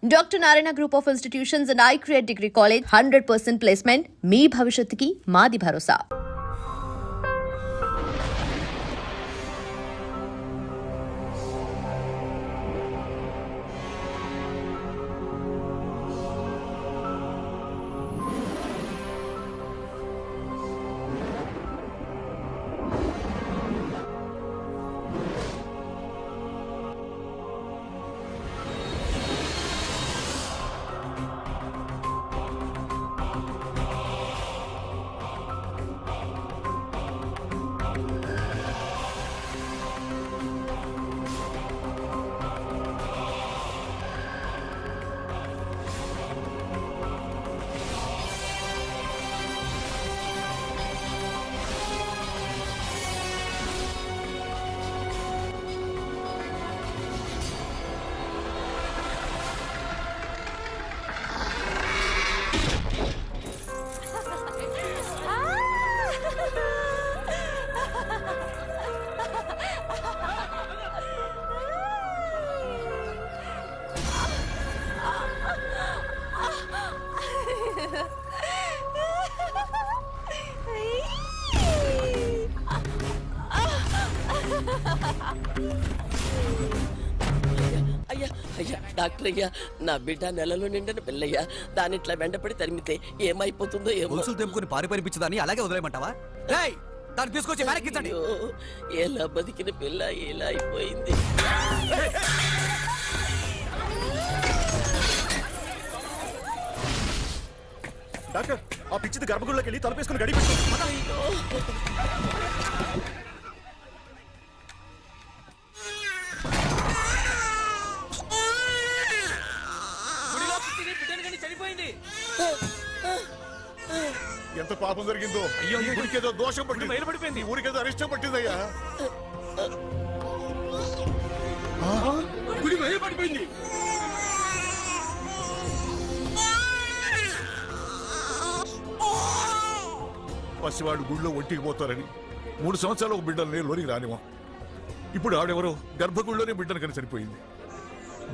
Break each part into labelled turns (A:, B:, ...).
A: Dr. Narayana Group of Institutions and iCreate Degree College 100% placement. మీ భవిష్యత్తుకి మాది భరోసా.
B: అయ్యా doctor అయ్యా, నా బిడ్డ నెలలో నిండిన పిల్లయ్యా. దాని ఇట్లా వెంటపడి తరిమితే ఏమైపోతుందో ఏమో.
C: గొలుసులు తెంపుకుని పారిపరిపించదాన్ని అలాగే వదిలేయమంటావా? దాన్ని తీసుకొచ్చి వెనక్కించండి.
B: ఎలా బతికిన పిల్ల ఇలా అయిపోయింది.
D: డాక్టర్, ఆ పిచ్చిది గర్భగుడిలోకి వెళ్ళి తలుపేసుకుని గడిపి. ఎంత పాపం జరిగిందో. ఊరికేదో దోషం పట్టింది, ఊరికేదో అరిష్టం పట్టిందయ్యా. గుడి పడిపోయింది. పసివాడు గుడిలో ఒంటికి పోతారని 3 సంవత్సరాలు ఒక బిడ్డల్ని లోనికి రానివా. ఇప్పుడు ఆడెవరో గర్భగుడిలోనే బిడ్డను కని చనిపోయింది.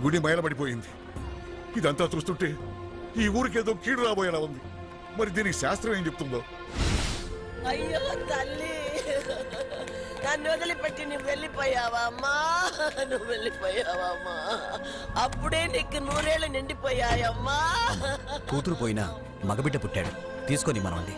D: గుడి మైలబడిపోయింది. ఇదంతా చూస్తుంటే ఈ ఊరికేదో కీడు రాబోయేలా ఉంది. మరి దీనికి శాస్త్రం ఏం చెప్తుందో.
B: అయ్యో తల్లి, నన్ను వదిలిపెట్టి నువ్వు వెళ్ళిపోయావా అమ్మా? నువ్వు వెళ్ళిపోయావా అమ్మా? అప్పుడే నీకు 100 ఏళ్ళు నిండిపోయాయమ్మా.
C: కూతురు పోయినా మగబిడ్డ పుట్టాడు, తీసుకొని మనవండి.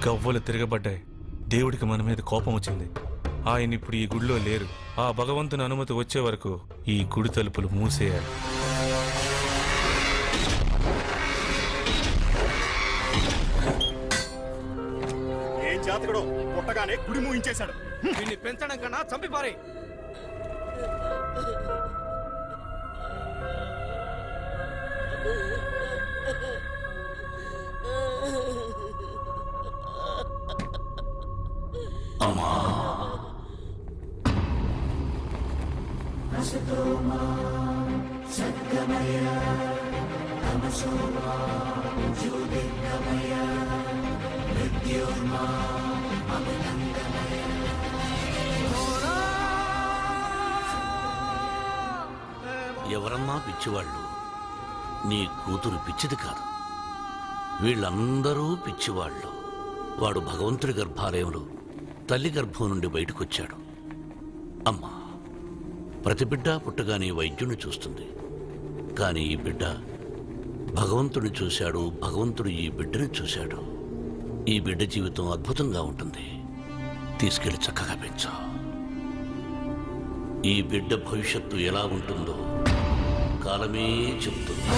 E: గవ్వలు తిరగబడ్డాయి. దేవుడికి మన మీద కోపం వచ్చింది. ఆయన ఇప్పుడు ఈ గుడిలో లేరు. ఆ భగవంతుని అనుమతి వచ్చే వరకు ఈ గుడి తలుపులు మూసేయాలి.
D: ఏం జాతకుడో పుట్టగానే గుడి మూయించేశాడు.
C: దీన్ని పెంచడం కన్నా చంపిపారే.
F: అమ్మా, ఎవరమ్మా పిచ్చివాళ్ళు? నీ కూతురు పిచ్చిది కాదు, వీళ్ళందరూ పిచ్చివాళ్ళు. వాడు భగవంతుడి గర్భాలయంలో తల్లి గర్భం నుండి బయటకొచ్చాడు. అమ్మా, ప్రతి బిడ్డ పుట్టగానే వైద్యుని చూస్తుంది. కానీ ఈ బిడ్డ భగవంతుడిని చూశాడు, భగవంతుడు ఈ బిడ్డని చూశాడు. ఈ బిడ్డ జీవితం అద్భుతంగా ఉంటుంది. తీసుకెళ్లి చక్కగా పెంచు. ఈ బిడ్డ భవిష్యత్తు ఎలా ఉంటుందో కాలమే చెబుతుంది.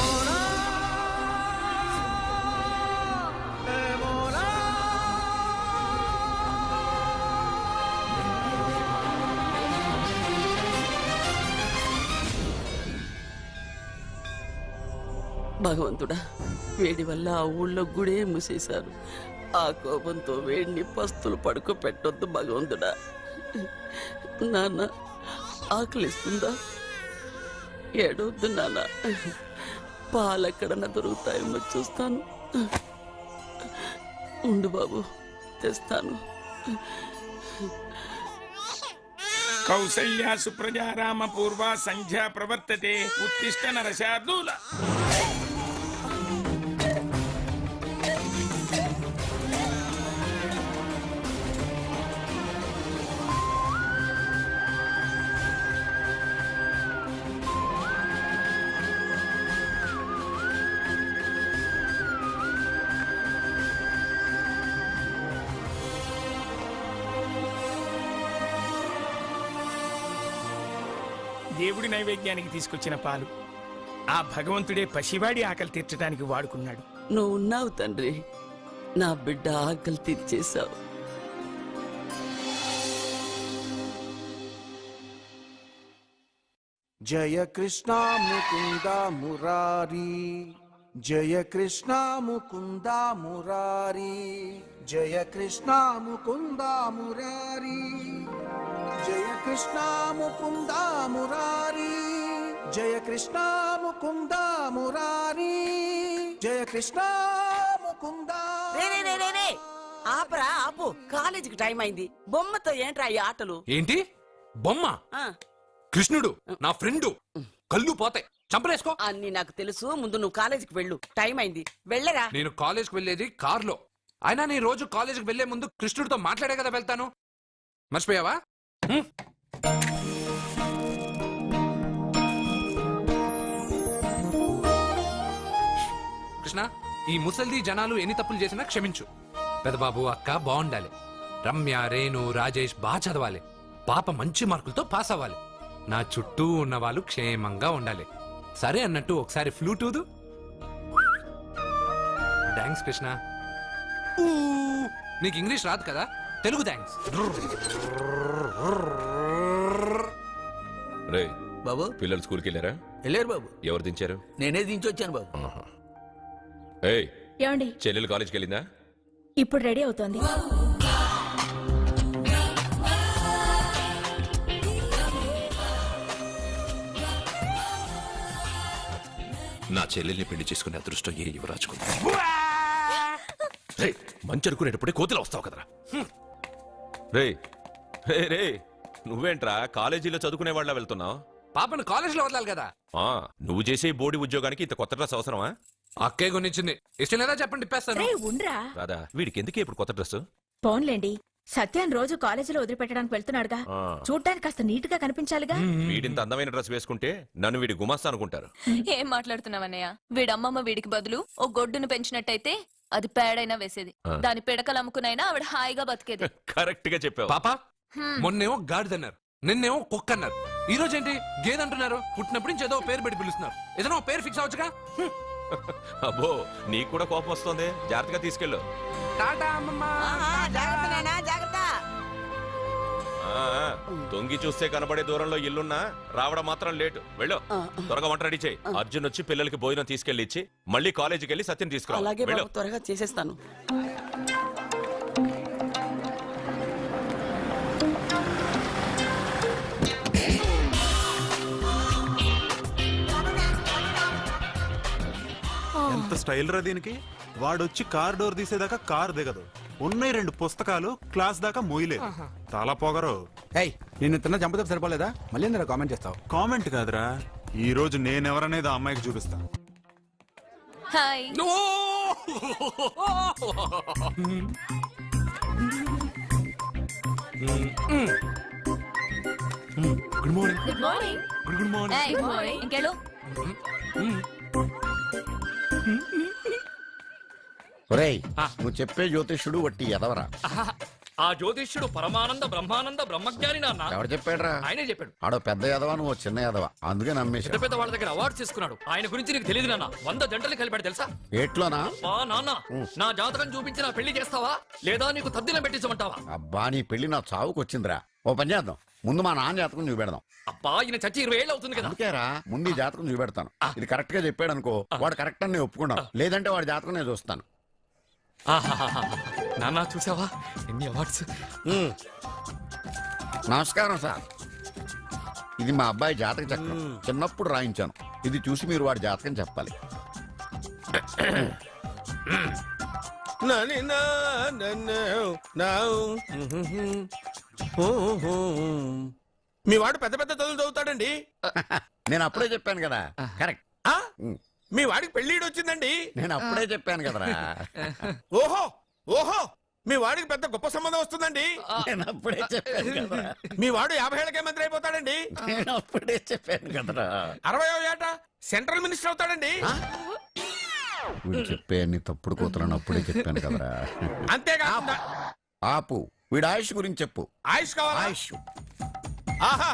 B: భగవంతుడా, వేడి వల్ల ఆ ఊళ్ళో గుడే మూసేశారు. ఆ కోపంతో వేడిని పస్తులు పడుకోపెట్టొద్దు భగవంతుడా. నాన్న, ఆకలిస్తుందా? ఏడవద్దు నాన్న, పాలెక్కడన్నా దొరుకుతాయేమో చూస్తాను. ఉండు బాబు, తెస్తాను.
G: కౌసల్యా సుప్రజా రామ పూర్వ సంధ్యా ప్రవర్తతే ఉత్తిష్ట నరశార్దూల. దేవుడి నైవేద్యానికి తీసుకొచ్చిన పాలు ఆ భగవంతుడే పసివాడి ఆకలి తీర్చడానికి వాడుకున్నాడు.
B: నువ్వు ఉన్నావు తండ్రి, నా బిడ్డ ఆకలి తీర్చేశావు.
H: జయ కృష్ణ ముకుంద మురారి, జయ కృష్ణ ముకుంద మురారి, జయ కృష్ణ ముకుంద మురారి, జయ కృష్ణ ముకుంద మురారి, జయ కృష్ణ ముకుంద మురారి, జయ కృష్ణ ముకుంద.
B: ఆపరా ఆపు, కాలేజీకి టైం అయింది. బొమ్మతో ఏంట్రా ఈ ఆటలు?
C: ఏంటి బొమ్మ?
B: ఆ,
C: కృష్ణుడు నా ఫ్రెండు. కళ్ళు పోతాయి, చంపలేసుకో.
B: అన్ని నాకు తెలుసు. ముందు నువ్వు కాలేజీకి వెళ్ళు, టైం అయింది. వెళ్ళరా.
C: నేను కాలేజ్కి వెళ్ళేది కార్లో. అయినా నీ రోజు కాలేజ్కి వెళ్లే ముందు కృష్ణుడితో మాట్లాడే కదా వెళ్తాను. మర్చిపోయావా? కృష్ణ, ఈ ముసల్ది జనాలు ఎన్ని తప్పులు చేసినా క్షమించు. పెదబాబు అక్క బాగుండాలి. రమ్య, రేణు, రాజేష్ బాగా చదవాలి. పాప మంచి మార్కులతో పాస్ అవ్వాలి. నా చుట్టూ ఉన్న వాళ్ళు క్షేమంగా ఉండాలి. సరే అన్నట్టు ఒకసారి ఫ్లూటూదు. థ్యాంక్స్ కృష్ణ. ఊ, నీకు ఇంగ్లీష్ రాదు కదా, తెలుగు థ్యాంక్స్.
I: రే
J: బాబు,
I: పిల్లలు స్కూల్కి వెళ్ళారా?
J: వెళ్ళారు బాబు.
I: ఎవరు దించారు?
J: నేనే దించొచ్చాను బాబు.
I: ఏయ్,
K: ఏమండి,
I: చెల్లెలు కాలేజ్కి వెళ్ళిందా?
K: ఇప్పుడు రెడీ అవుతోంది.
I: నా చెల్లెల్ని పెళ్లి చేసుకునే అదృష్టం ఏ యువరాజుకుంది. రే, మంచి అనుకునేటప్పుడే కోతిలో వస్తావు కదరా. రే రే రే, నువ్వేంట్రా కాలేజీలో చదువుకునే వాళ్ళ వెళ్తున్నావు?
C: పాపను కాలేజ్ లో వదలాలి కదా.
I: నువ్వు చేసే బోర్డు ఉద్యోగానికి ఇంత కొత్త డ్రెస్ అవసరమా?
C: అక్కే కొనిచ్చింది. ఇష్టం లేదా చెప్పండి, ఇప్పేస్తాను.
K: రేయ్, ఉండ్రా.
I: రాదా, వీడికి ఎందుకే ఇప్పుడు కొత్త డ్రెస్?
K: పోన్లేండి, సత్యాన్ని రోజు కాలేజీలో వదిలిపెట్టడానికి వెళ్తున్నాడుగా, చూడ్డానికి కాస్త నీట్ గా కనిపించాలిగా.
I: వీడింత అందమైన డ్రెస్ వేసుకుంటే నన్ను వీడి గుమాస్తా అనుకుంటారు.
L: ఏం మాట్లాడుతున్నావన్నయ్య? వీడమ్మమ్మ వీడికి బదులు ఓ గొడ్డును పెంచినట్టయితే అది పేడైనా వేసేది. దాని పిడకలు అమ్ముకునైనా ఆవిడ హాయిగా బతికేది.
I: కరెక్ట్ గా చెప్పావు.
C: పాప, మొన్నేమో గాడిదన్నారు, నిన్నేమో కుక్క అన్నారు, ఈ రోజు ఏంటి గేదంటున్నారు? పుట్టినప్పుడు నుంచి ఏదో పేరు పెట్టి పిలుస్తున్నారు. ఏదైనా పేరు ఫిక్స్ అవచ్చుగా.
I: అబ్బో, నీకు కూడా కోపం వస్తుంది. జాగ్రత్తగా తీసుకెళ్ళు.
C: టాటా అమ్మమ్మ.
B: జాగ్రత్త నాయనా, జాగ్రత్త.
I: తొంగి చూస్తే కనబడే దూరంలో ఇల్లున్నా రావడం మాత్రం లేటు. వెళ్ళు, త్వరగా వంట రెడీ చేయి. అర్జున్ వచ్చి పిల్లలకి భోజనం తీసుకెళ్లి ఇచ్చి మళ్ళీ కాలేజీకి వెళ్ళి సత్యం తీసుకురా.
B: అలాగే
I: వెళ్ళు.
B: బాబు, త్వరగా చేసేస్తాను.
H: ఎంత స్టైల్ రా దీనికి. వాడొచ్చి కార్ డోర్ తీసేదాకా కార్ దిగదు. ఉన్నాయి 2 పుస్తకాలు, క్లాస్ దాకా మోయలేదు. చాలా పొగరు.
J: నిన్ను తిన్న చంపతో సరిపోలేదా? మళ్ళీ ఎందుకు కామెంట్ చేస్తావు?
H: కామెంట్ కాదురా, ఈ రోజు నేనెవరనేది ఆ అమ్మాయికి చూపిస్తా.
L: Hi.
C: Good morning.
L: Good morning.
C: Good morning.
L: ఏయ్, గుడ్ మార్నింగ్. ఇంకెళ్ళు.
F: నువ్వు చెప్పే జ్యోతిష్యుడు వట్టి ఎదవరా?
G: ఆ జ్యోతిష్యుడు పరమానంద బ్రహ్మానంద బ్రహ్మజ్ఞాని నాన్న.
F: ఎవరు చెప్పాడురా?
G: ఆయనే చెప్పాడు.
F: ఆడో పెద్ద ఎదవా, నువ్వు చిన్న ఎదవా, అందుకే నమ్మేశా.
G: పెద్ద పెద్ద వాళ్ళ దగ్గర అవార్డు తీసుకున్నాడు. ఆయన గురించి నీకు తెలియదు నాన్న. 100 జంటలు కలిపాడు తెలుసా?
F: ఏట్లోనా?
G: నాన్న, నా జాతకం చూపించి నా పెళ్లి చేస్తావా లేదా నీకు తద్దిలం పెట్టించమంటావా?
F: అబ్బా, నీ పెళ్లి నా చావుకు వచ్చిందిరా. ఓ పని చేద్దాం, ముందు మా నాన్న జాతకం చూపెడదాం.
G: అబ్బా, ఈయన చచ్చి 20 ఏళ్ళు అవుతుంది కదా.
F: అందుకేరా ముందు ఈ జాతకం చూపెడతాను. ఇది కరెక్ట్ గా చెప్పాడు అనుకో, వాడు కరెక్ట్ అని నేను ఒప్పుకున్నాను. లేదంటే వాడి జాతకం నేను చూస్తాను.
G: నాన్న, చూసావా ఎన్ని అవార్డ్స్?
F: నమస్కారం సార్, ఇది మా అబ్బాయి జాతక చక్రం. చిన్నప్పుడు రాయించాను. ఇది చూసి మీరు వాడి జాతకం చెప్పాలి.
G: నని నా నన్ను నావు. మీ వాడు పెద్ద పెద్ద చదువులు చదువుతాడండి.
F: నేను అప్పుడే చెప్పాను కదా. కరెక్ట్.
G: ఆ? మీ వాడికి పెళ్ళిడు వచ్చిందండి.
F: నేను అప్పుడే చెప్పాను కదరా.
G: ఓహో ఓహో మీ వాడికి పెద్ద గొప్ప సంబంధం వస్తుందండి.
F: నేను అప్పుడే చెప్పాను కదరా.
G: మీ వాడు 50 ఏళ్ళకే మంత్రి అయిపోతాడండి.
F: నేను అప్పుడే చెప్పాను కదరా.
G: 60వ ఏట సెంట్రల్ మినిస్టర్ అవుతాడండి.
F: వీడు చెప్పే అన్ని తప్పుడు కూతురని అప్పుడే చెప్పాను కదరా.
G: అంతేకాకుండా
F: ఆపు. వీడు ఆయుష్ గురించి చెప్పు.
G: ఆయుష్ కావాలా?
F: ఆయుష్
G: ఆహా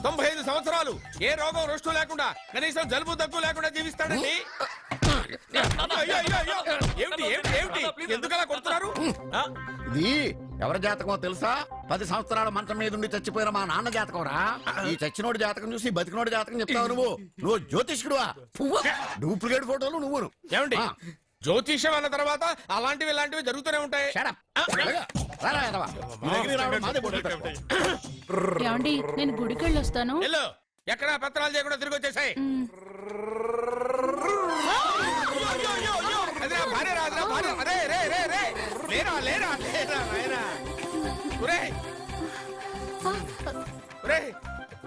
G: 95 సంవత్సరాలు ఏ రోగం రుష్టు లేకుండా కనీసం జలుబు దగ్గు లేకుండా జీవిస్తాడండి. అయ్యో, అయ్యో, అయ్యో. ఏమిటి ఏమిటి ఏమిటి ఎందుకలా కొడుతున్నారు? ఆ?
F: ఇది ఎవరి జాతకమో తెలుసా? 10 సంవత్సరాల మంచం మీద ఉండి చచ్చిపోయిన మా నాన్న జాతకం రా. ఈ చచ్చినోడి జాతకం చూసి బతికినోడి జాతకం చెప్తావు నువ్వు జ్యోతిష్కుడువా? డూప్లికేట్ ఫోటోలు నువ్వు.
G: ఏమండి జ్యోతిష్యం అన్న తర్వాత అలాంటివి ఇలాంటివి జరుగుతూనే ఉంటాయి.
K: ఏమండి నేను గుడికెళ్ళి వస్తాను.
G: వెళ్ళు. ఎక్కడ పత్రాలు చేయకుండా తిరిగి వచ్చేసాయి. అదే నా భార్య రా, అదే నా భార్య. అరే రే రే రే లేరా లేరా లేరా నాయనా. ఒరేయ్ ఒరేయ్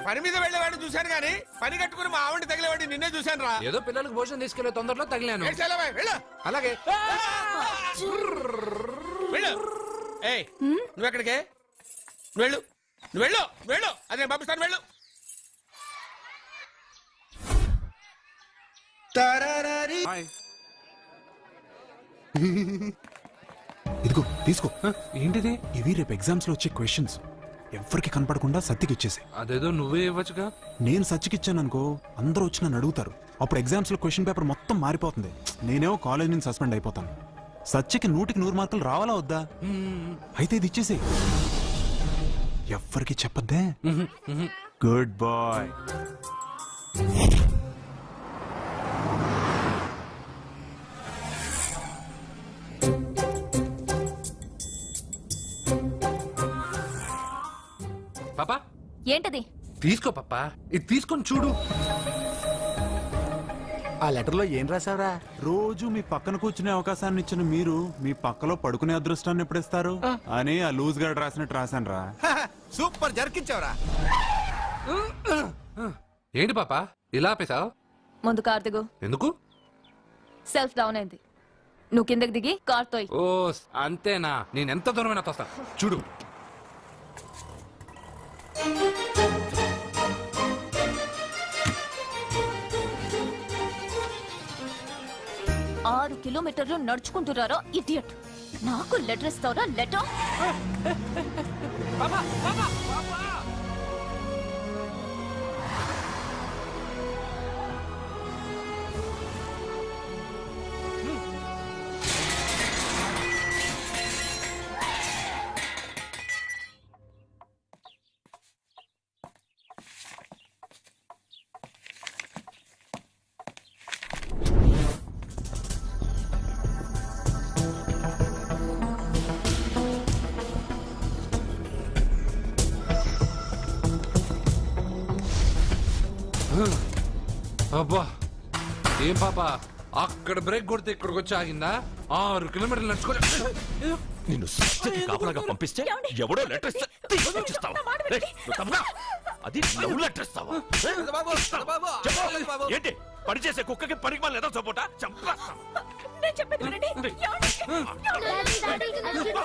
G: పని మీద వెళ్ళేవాడిని చూశాను గాని పని కట్టుకుని మా ఆవిడ తగిలేవాడిని నిన్నే చూశాను రా.
C: ఏదో పిల్లలకు భోజనం తీసుకెళ్లే తొందరలో తగిలాను.
G: వెళ్ళు.
C: అలాగే.
G: వెళ్ళు. ఏయ్ నువ్వెక్కడికే? వెళ్ళు వెళ్ళు వెళ్ళు. అదే పంపిస్తాను. వెళ్ళు.
H: హాయ్. ఇదిగో తీసుకో.
C: ఏంటిది?
H: ఇవి రేపు ఎగ్జామ్స్ లో వచ్చే క్వశ్చన్స్. ఎవరికి కనపడకుండా సత్యకి ఇచ్చేసి.
C: అదేదో నువ్వే ఇవ్వచ్చుగా.
H: నేను సత్యకి ఇచ్చాను అనుకో, అందరూ వచ్చి నన్ను అడుగుతారు. అప్పుడు ఎగ్జామ్స్ లో క్వశ్చన్ పేపర్ మొత్తం మారిపోతుంది. నేనేమో కాలేజ్ నుంచి సస్పెండ్ అయిపోతాను. సత్యకి 100కి 100 మార్కులు రావాలా వద్దా? అయితే ఇది ఇచ్చేసి. ఎవ్వరికి చెప్పద్దే. Good bye.
C: పాపా
L: ఏంటది?
C: తీసుకో పాపా, ఇది తీసుకొని చూడు.
J: ఆ లెటర్ లో ఏం రాసావురా?
H: రోజు మీ పక్కన కూర్చునే అవకాశాన్ని ఇచ్చిన మీరు మీ పక్కలో పడుకునే అదృష్టాన్ని ఎప్పుడు ఇస్తారు అని ఆ లూజ్ గార్డ్ రాసినట్టు రాశాను రా.
J: సూపర్ జరికించావురా.
C: ఏంటి పాపా ఇలా ఆపేశావు?
L: ముందు కార్ దిగు.
C: ఎందుకు?
L: సెల్ఫ్ డౌన్ అయింది. నువ్వు కిందకి దిగి కార్ తోయ్.
C: ఓ అంతేనా? నేను ఎంత దూరమైనా తోస్తా. చూడు.
L: ఆరు కిలోమీటర్లు నడుచుకుంటున్నారా ఇడియట్. నాకు లెటర్ ఇస్తావరా? లెటర్
C: అబ్బా ఏం పాపా అక్కడ బ్రేక్ కొడితే ఇక్కడికి వచ్చి ఆగిందా? 6 కిలోమీటర్లు నడుచుకొని
I: నిన్ను సత్యకి కాపలాగా పంపిస్తే ఎవడో లెటర్ ఇస్తే తీసుకొచ్చి ఇస్తావా? రేయ్, నువ్వు తప్పగా. అది లవ్ లెటర్ ఇస్తావా? చెప్పు. ఏంటి పని చేసే కుక్కకి పనికి మళ్ళీ ఏదో సపోటా చంపేస్తాం.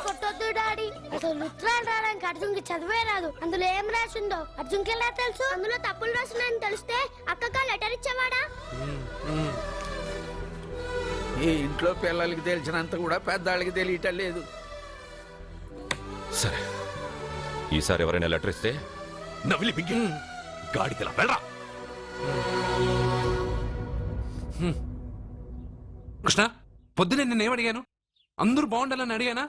M: కొట్టొద్దు డాడీ. అసలు ఉత్తరాలు రావడానికి అర్జున్కి చదివే రాదు. అందులో ఏం రాసిందో అర్జున్కి ఎలా తెలుసు? అందులో తప్పులు రాసిందని తెలిస్తే అక్కగా లెటర్ ఇచ్చేవాడా?
G: ఈ ఇంట్లో పిల్లలకి తెలిసినంత కూడా పెద్దాళ్ళకి తెలియటం లేదు.
I: సరే ఈసారి ఎవరైనా లెటర్ ఇస్తే నవిలి బిగ్గి గాడికలా వెళ్ళరా.
C: కృష్ణ పొద్దునే నేను ఏమడిగాను? అందరూ బాగుండాలని అడిగానా?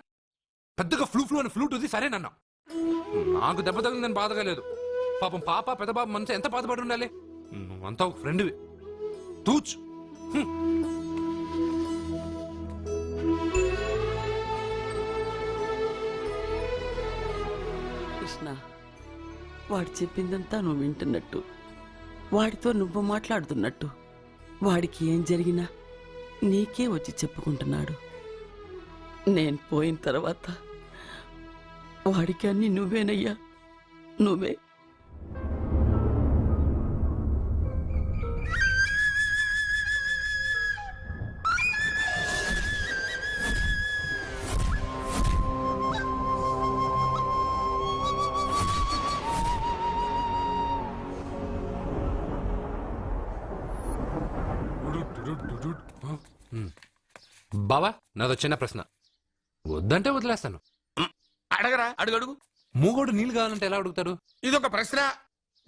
C: పెద్దగా ఫ్లూ అని ఫ్లూట్ ఉంది సరేనన్నా. నాకు దెబ్బ తగిలిందని బాధగా లేదు. పాపం పాప పెద్ద బాబు మనసు ఎంత బాధపడి ఉండాలి. నువ్వంతా ఒక ఫ్రెండ్వి. తూచ్.
B: కృష్ణ వాడు చెప్పిందంతా నువ్వు వింటున్నట్టు, వాడితో నువ్వు మాట్లాడుతున్నట్టు, వాడికి ఏం జరిగినా నీకే వచ్చి చెప్పుకుంటున్నాడు. నేను పోయిన తర్వాత వాడికి అన్ని నువ్వేనయ్యా, నువ్వే.
C: బావా నాదో చిన్న ప్రశ్న, వద్దంటే వదిలేస్తాను.
G: అడగరా, అడుగు అడుగు.
C: మూగోడు నీళ్ళు కావాలంటే ఎలా అడుగుతాడు?
G: ఇదొక ప్రశ్న.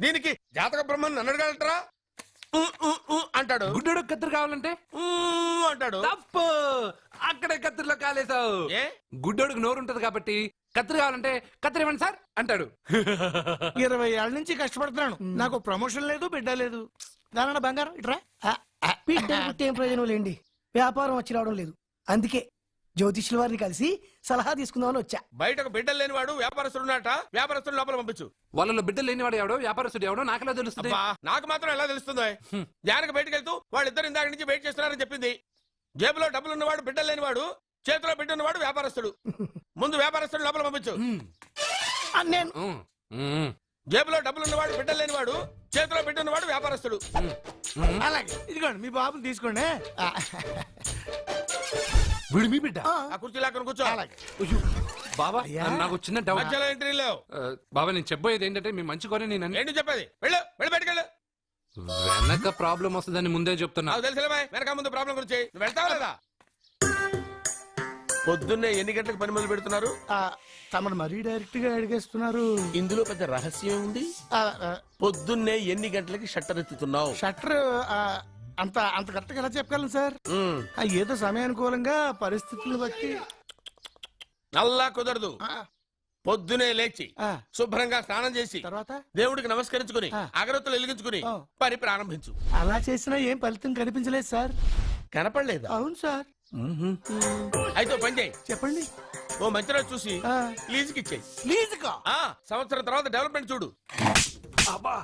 G: దీనికి జాతక బ్రహ్మను నన్ను అడగలటరా? అంటాడు.
C: గుడ్డోడు కత్తిరి కావాలంటే
G: అంటాడు.
C: తప్పు, అక్కడే కత్తిరిలో కాలేసావు.
G: ఏ?
C: గుడ్డోడికి నోరు ఉంటది కాబట్టి కత్తిరి కావాలంటే కత్తిరి ఇవ్వండి సార్ అంటాడు.
J: 20 ఏళ్ళ నుంచి కష్టపడుతున్నాను, నాకు ప్రమోషన్ లేదు, బిడ్డ లేదు. దానన్న బంగారం ఇట్రా. బిడ్డ పుట్టి ఏం ప్రయోజనం లేండి, వ్యాపారం వచ్చి రావడం లేదు. అందుకే జ్యోతిష్యుల వారిని కలిసి సలహా తీసుకుందామని వచ్చా.
G: బయటకు బిడ్డలు లేనివాడు వ్యాపారస్తుడు ఉన్నట. వ్యాపారస్తుడు లోపల పంపించు.
C: వాళ్ళలో బిడ్డలు లేనివాడు ఎవడో వ్యాపారస్తుడు ఎవడో నాకెలా తెలుస్తుంది?
G: అబ్బా, నాకు మాత్రం ఎలా తెలుస్తుందో? జానకి బయటకు వెళ్తూ వాళ్ళిద్దరు ఇందాక నుంచి వెయిట్ చేస్తున్నారని చెప్పింది. జేబులో డబ్బులు ఉన్నవాడు బిడ్డలు లేనివాడు, చేతిలో బిడ్డ ఉన్నవాడు వ్యాపారస్తుడు. ముందు వ్యాపారస్తుడు లోపల పంపించు.
J: నేను
G: జేబులో డబ్బులు ఉన్నవాడు బిడ్డలు లేనివాడు, చేతిలో బిడ్డ ఉన్నవాడు వ్యాపారస్తుడు.
J: అలాగే ఇదిగోండి మీ బాబుని తీసుకోండి.
C: వీడు మీ బిడ్డ?
G: ఆ కుర్చీ లాక్కను కూర్చో.
C: బాబా నాకు చిన్న డౌట్.
G: మధ్యలో ఎంట్రీ లేవు.
C: బాబా నేను చెప్పబోయేది ఏంటంటే మీ మంచి కోరే నేను అన్ని-
G: ఏంటి చెప్పేది? వెళ్ళు, వెళ్ళి బయటకు వెళ్ళు.
C: వెనక ప్రాబ్లం వస్తుందని ముందే చెప్తున్నా.
G: నాకు తెలుసులే బాయ్, వెనక ముందు ప్రాబ్లం గురించి. నువ్వు వెళ్తావా లేదా? పొద్దున్నే ఎన్ని గంటలకు పని మొదలు పెడుతున్నారు?
J: తమను మరీ డైరెక్ట్ గా అడిగేస్తున్నారు.
G: ఇందులో పెద్ద రహస్యం ఉంది. పొద్దున్నే ఎన్ని గంటలకి షట్టర్ ఎత్తుతున్నావు?
J: షట్టర్ అంత అంత కరెక్ట్ గా ఎలా చెప్పగలను సార్? ఏదో సమయానుకూలంగా పరిస్థితులను బట్టి.
G: నల్లా కుదరదు. పొద్దునే లేచి శుభ్రంగా స్నానం చేసి
J: తర్వాత
G: దేవుడికి నమస్కరించుకుని అగరత్తులు వెలిగించుకుని పని ప్రారంభించు.
J: అలా చేసినా ఏం ఫలితం కనిపించలేదు సార్.
G: కనపడలేదా?
J: అవును సార్.
G: అయితే ఓ పని చేయి.
J: చెప్పండి.
G: ఓ మంచి రోజు చూసి లీజుకి ఇచ్చేయి.
J: లీజుకా?
G: సంవత్సరం తర్వాత డెవలప్మెంట్ చూడు.
J: అబ్బా,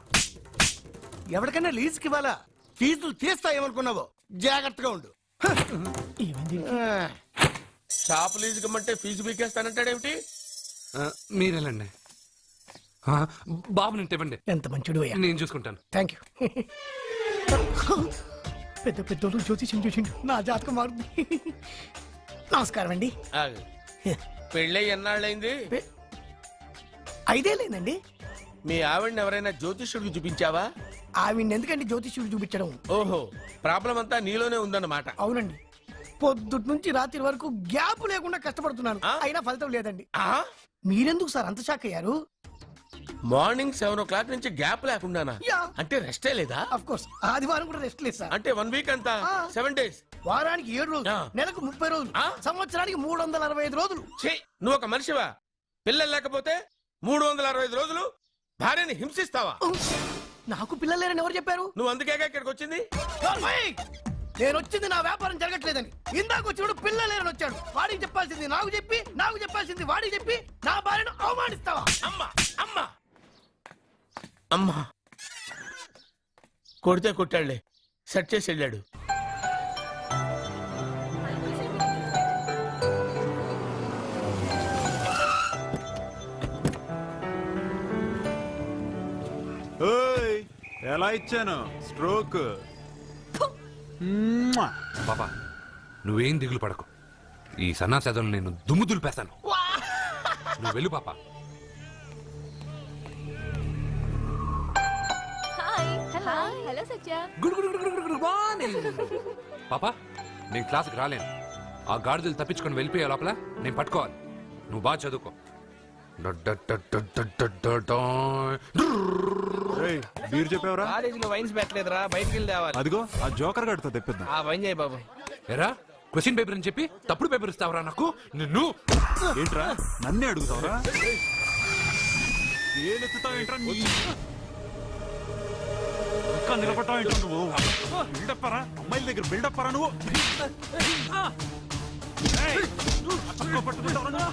J: ఎవరికైనా లీజుకి ఇవ్వాలా? ఫీజులు తీస్తాయేమనుకున్నావో, జాగ్రత్తగా ఉండు.
G: షాప్ లీజుకి ఇమ్మంటే ఫీజు పీకేస్తానంటాడేమిటి?
C: మీరెళ్ళండి. బాబు నేను ఇవ్వండి.
J: ఎంత మంచిడు అయ్యా.
C: నేను చూసుకుంటాను.
J: Thank you. పెద్ద పెద్దోళ్ళు జ్యోతిష్యం చూసిండు, నా జాతకం మారుంది. నమస్కారం అండి.
G: పెళ్ళై ఎన్నాళ్ళైంది?
J: 5 ఏళ్ళైందండి.
G: మీ ఆవిడని ఎవరైనా జ్యోతిష్యుడికి చూపించావా?
J: ఆవిడ ఎందుకండి జ్యోతిష్యుడు చూపించడం?
G: ఓహో, ప్రాబ్లం అంతా నీలోనే ఉందన్నమాట.
J: అవునండి, పొద్దుటి నుంచి రాత్రి వరకు గ్యాప్ లేకుండా కష్టపడుతున్నాను, అయినా ఫలితం లేదండి. మీరెందుకు సార్ అంత షాక్ అయ్యారు?
G: మార్నింగ్ 7 o'clock నుంచి గ్యాప్ లేకుండానా? అంటే రెస్టే లేదా?
J: ఆఫ్ కోర్స్, ఆదివారం కూడా రెస్ట్ లేదు సార్.
G: అంటే 1 week అంతా 7 days.
J: వారానికి 7 రోజులు, నెలకు 30 రోజులు, సంవత్సరానికి 365 రోజులు.
G: నువ్వు ఒక మనిషివా? పిల్లలు లేకపోతే 365 రోజులు భార్యని హింసిస్తావా?
J: నాకు పిల్లలు లేరని ఎవరు చెప్పారు?
G: నువ్వు అందుకేగా ఇక్కడికి వచ్చింది.
J: నేను వచ్చింది నా వ్యాపారం జరగట్లేదని. ఇందాక వచ్చినప్పుడు పిల్లలు లేరని వచ్చాడు. వాడికి చెప్పాల్సింది నాకు చెప్పి, నాకు చెప్పాల్సింది వాడికి చెప్పి నా భార్యను అవమానిస్తావా?
G: అమ్మా అమ్మా అమ్మా, కొడితే కొట్టాడులే, సెట్ చేసి వెళ్ళాడు.
H: ఎలా ఇచ్చాను స్ట్రోక్?
C: పాపా నువ్వేం దిగులు పడకు, ఈ సన్నాసేదలు నేను దుమ్ము దులిపేస్తాను. నువ్వు వెళ్ళు పాపా.
L: హలో సత్య.
C: పాపా నేను క్లాస్కి రాలేను. ఆ గాడిదలు తప్పించుకొని వెళ్ళిపోయే లోపల నేను పట్టుకోవాలి. నువ్వు బాగా చదువుకో.
H: మీరు చెప్పేవరా?
J: కాలేజీలో వైన్స్ పెట్టలేదురా, బయటికి వెళ్ళి తేవాలి.
H: అదిగో ఆ జోకర్ గడితో తెప్పిద్దాం.
J: ఆ వైన్ చేయి బాబు.
C: ఎరా క్వశ్చన్ పేపర్ అని చెప్పి తప్పుడు పేపర్ ఇస్తావరా నాకు? నిన్ను
H: ఏంట్రా నన్నే అడుగుతావరా? ఏలెత్తుతావేంట్రా? ఇంకా నిలబట్టావేంట్రా నువ్వు? బిల్డప్ రా, అమ్మాయిల దగ్గర బిల్డప్ రా నువ్వు. పట్టుకుంటావరా?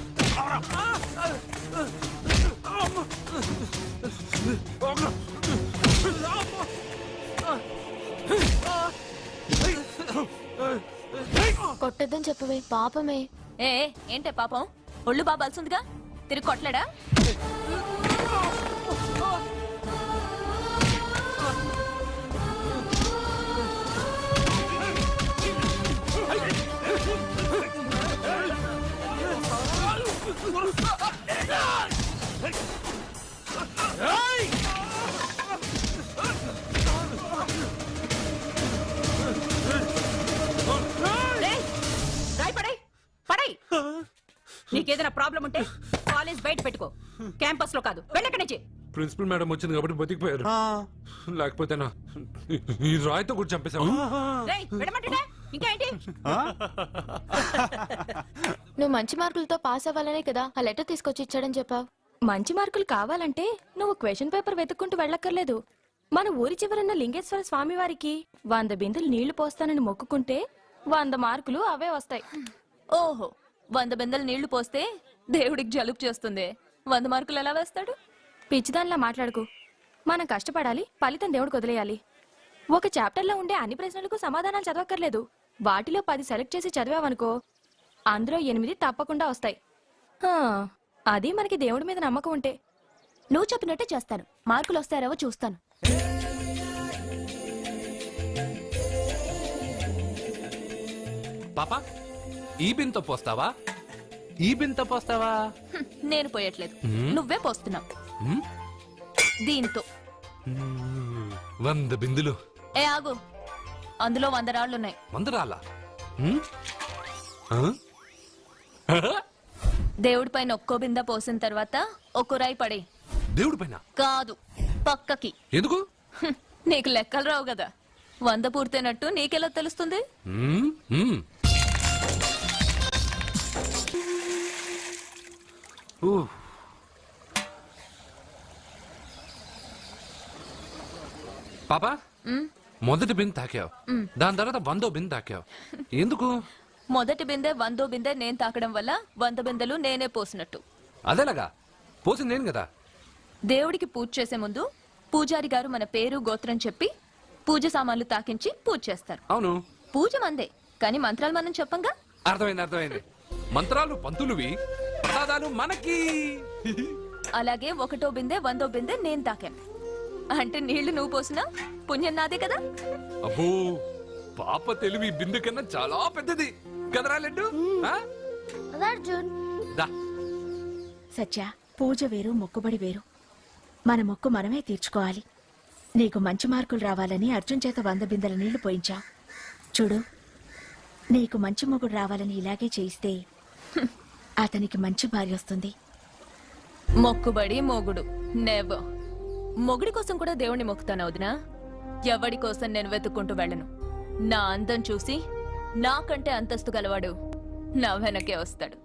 M: కొట్టద్దని చెప్పవే, పాపమే.
L: ఏ ఏంటే పాపం ఒళ్ళు బాబాల్సిందిగా తిరిగి కొట్టలేడా?
K: నీకేదైనా ప్రాబ్లం ఉంటే కాలేజ్ బయట పెట్టుకో, క్యాంపస్ లో కాదు. వెళ్ళక్కడి నుంచి.
C: ప్రిన్సిపల్ మేడం వచ్చింది కాబట్టి బతికిపోయారు, లేకపోతే ఈ రాయితో కూడా చంపేశావు.
K: రేయ్, వెళ్ళమంటుంటే ఇంకా ఏంటి?
L: నువ్వు మంచి మార్కులతో పాస్ అవ్వాలనే కదా ఆ లెటర్ తీసుకొచ్చి ఇచ్చాడని చెప్పావు. మంచి మార్కులు కావాలంటే నువ్వు క్వశ్చన్ పేపర్ వెతుక్కుంటూ వెళ్ళక్కర్లేదు. మన ఊరి చివరన్న లింగేశ్వర స్వామి వారికి 100 బిందెలు నీళ్లు పోస్తానని మొక్కుకుంటే 100 మార్కులు అవే వస్తాయి. ఓహో, 100 బిందెలు నీళ్లు పోస్తే దేవుడికి జలుబు చేస్తుంది, 100 మార్కులు ఎలా వేస్తాడు? పిచ్చిదానిలా మాట్లాడుకు. మనం కష్టపడాలి, ఫలితం దేవుడికి వదిలేయాలి. ఒక చాప్టర్లో ఉండే అన్ని ప్రశ్నలకు సమాధానాలు చదవక్కర్లేదు. వాటిలో 10 సెలెక్ట్ చేసి చదివావనుకో, అందులో 8 తప్పకుండా వస్తాయి. అది మనకి దేవుడి మీద నమ్మకం ఉంటే. నువ్వు చెప్పినట్టే చేస్తాను. మార్కులు వస్తారేవో చూస్తాను.
C: పాపా, ఈ బింతో పోస్తావా? ఈ బింతో పోస్తావా?
L: నేను పోయట్లేదు, నువ్వే పోస్తున్నావు. దీంతో
C: 100 బిందులు.
L: ఏ ఆగు, అందులో 100 రాళ్లున్నాయి.
C: 100 రాళ్ళ?
L: దేవుడి పైన ఒక్కో బిందె పోసిన తర్వాత ఒక్కో రాయి పడే.
C: దేవుడి పైన
L: కాదు, పక్కకి.
C: ఎందుకు?
L: నీకు లెక్కలు రావు కదా. 100 పూర్తయినట్టు నీకెలా తెలుస్తుంది?
C: పాపా, మొదటి బిందె తాకావు, దాని తర్వాత 100వ బిందె తాకావు. ఎందుకు?
L: మొదటి బిందె 100వ బిందె నేను తాకడం వల్ల 100 బిందెలు నేనే పోసినట్టు.
C: అదేలాగా పోసింది నేను కదా.
L: దేవుడికి పూజ చేసే ముందు పూజారి గారు మన పేరు గోత్రం చెప్పి పూజ సామాన్లు తాకించి పూజ చేస్తారు.
C: అవును,
L: పూజ మందే, కానీ మంత్రాలు మనం చెప్పంగా.
C: అర్థమైంది. మంత్రాలు పంతులువి, ప్రసాదాలు మనకి.
L: అలాగే 1వ బిందె 100వ బిందె నేను తాకాను అంటే నీళ్లు నువ్వు పోసినా పుణ్యం నాదే కదా.
C: అబ్బో, పాప తెలివి బిందె కన్నా చాలా పెద్దది కదరా లడ్డు.
M: అర్జున్,
K: సత్య, పూజ వేరు, మొక్కుబడి వేరు. మన మొక్కు మనమే తీర్చుకోవాలి. నీకు మంచి మార్కులు రావాలని అర్జున్ చేత 100 బిందెల నీళ్లు పోయించావు. చూడు, నీకు మంచి మొగుడు రావాలని ఇలాగే చేయిస్తే అతనికి మంచి భార్య వస్తుంది.
L: మొక్కుబడి మొగుడు నెవర్. మొగుడి కోసం కూడా దేవుణ్ణి మొక్కుతాను వదినా. ఎవడి కోసం నేను వెతుక్కుంటూ వెళ్ళను. నా అందం చూసి నాకంటే అంతస్తు గలవాడు నా వెనకే వస్తాడు.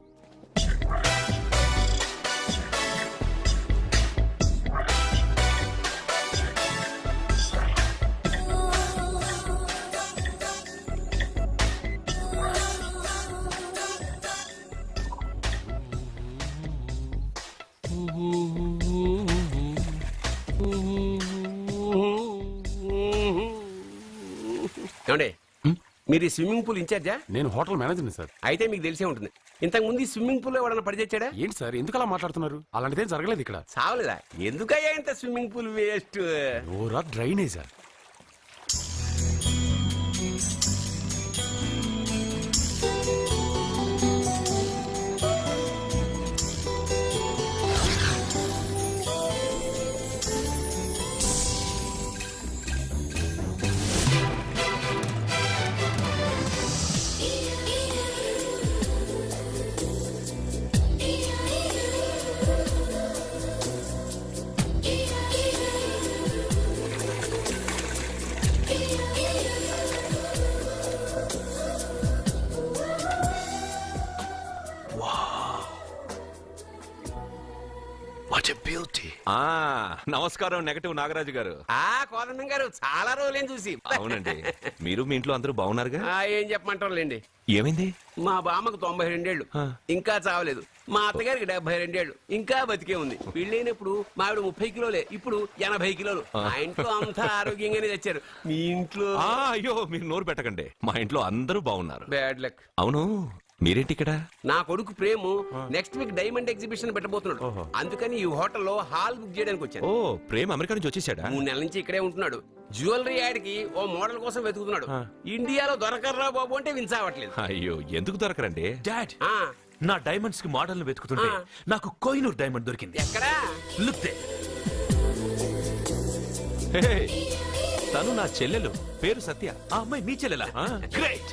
G: ఏమండి, మీరు ఈ స్విమ్మింగ్ పూల్ ఇన్ఛార్జా?
H: నేను హోటల్ మేనేజర్ని సార్.
G: అయితే మీకు తెలిసే ఉంటుంది. ఇంతకు ముందు ఈ స్విమ్మింగ్ పూల్ ఎవడన్నా పడి తెచ్చాడా?
H: ఏంటి సార్, ఎందుకు అలా మాట్లాడుతున్నారు? అలాంటిదేం జరగలేదు ఇక్కడ.
G: చావలేదా? ఎందుకయ్యా ఇంత స్విమ్మింగ్ పూల్ వేస్ట్?
H: ఓరా డ్రైనేజా?
I: నమస్కారం నెగటివ్ నాగరాజు గారు.
G: కోదండం గారు, చాలా రోజులేం చూసి.
I: అవునండి, మీరు మీ ఇంట్లో అందరూ బాగున్నారుగా?
G: ఏం చెప్పమంటారులేండి.
I: ఏమైంది?
G: మా బామ్మకు 92 ఏళ్ళు, ఇంకా చావలేదు. మా అత్తగారికి 72 ఏళ్ళు, ఇంకా బతికే ఉంది. పెళ్ళైనప్పుడు మా ఆవిడ 30 కిలోలే, ఇప్పుడు 80 కిలోలు. మా ఇంట్లో అంతా ఆరోగ్యంగానే తెచ్చారు. మీ ఇంట్లో?
I: అయ్యో, మీరు నోరు పెట్టకండి. మా ఇంట్లో అందరూ బాగున్నారు.
G: Bad luck.
I: అవును, మీరేంటి ఇక్కడ?
G: నా కొడుకు ప్రేము నెక్స్ట్ వీక్ డైమండ్ ఎగ్జిబిషన్ పెట్టబోతున్నాడు. అందుకని ఈ హోటల్లో హాల్ బుక్ చేయడానికి వచ్చాను.
I: ఓ ప్రేమ్ అమెరికా నుంచి వచ్చేసాడా?
G: 3 నెలల నుంచి ఇక్కడే ఉంటున్నాడు. జ్యువెలరీ యాడ్ కి ఓ మోడల్ కోసం వెతుకుతున్నాడు. ఇండియాలో దొరకర్రా బాబు అంటే విన్సావట్లేదు.
I: అయ్యో ఎందుకు దొరకరండి?
N: డాడ్,
G: ఆ,
N: నా డైమండ్స్ కి మోడల్ వెతుకుతుంటే నాకు కోహినూర్ డైమండ్ దొరికింది.
G: ఎక్కడా?
N: Look they.
I: హే, తను నా చెల్లెలు, పేరు సత్య.
N: ఆ అమ్మాయి మీ చెల్లెలా? గ్రేట్.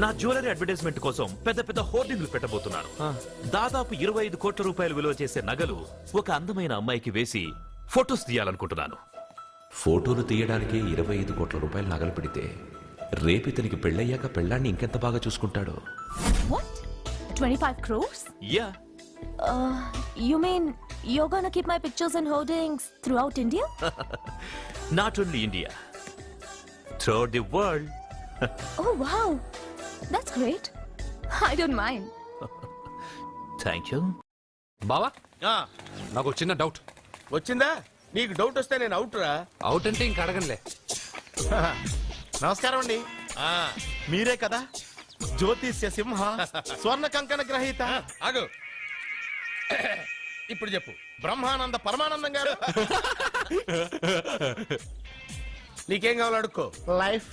N: నా జ్యువెలరీ అడ్వర్టైజ్మెంట్ కోసం పెద్ద పెద్ద హోర్డింగ్లు పెట్టబోతున్నాను. దాదాపు 25 కోట్ల రూపాయలు విలువ చేసే నగలు ఒక అందమైన అమ్మాయికి వేసి ఫొటోస్ తీయాలనుకుంటున్నాను.
I: ఫోటోలు తీయడానికి 25 కోట్ల రూపాయలు నగలు పెడితే రేపు ఇతనికి పెళ్ళయ్యాక పెళ్ళాన్ని ఇంకెంత బాగా చూసుకుంటాడో.
L: What? 25 crores?
N: Yeah,
L: You mean you're gonna keep my pictures and hoardings throughout India?
N: Not only India, throughout the world.
L: Oh wow, that's great. I don't mind.
N: Thank you.
C: బావా నాకు చిన్న డౌట్.
G: వచ్చిందా? నీకు డౌట్ వస్తే నేను out రా.
C: Out అంటే ఇంక అడగనులే.
G: నమస్కారం అండి.
F: మీరే కదా జ్యోతిష్య సింహ స్వర్ణ కంకణ గ్రహీత?
G: ఆగు. ఇప్పుడు చెప్పు. బ్రహ్మానంద పరమానందం గారు నీకేం కావాలో అడుక్కో.
F: లైఫ్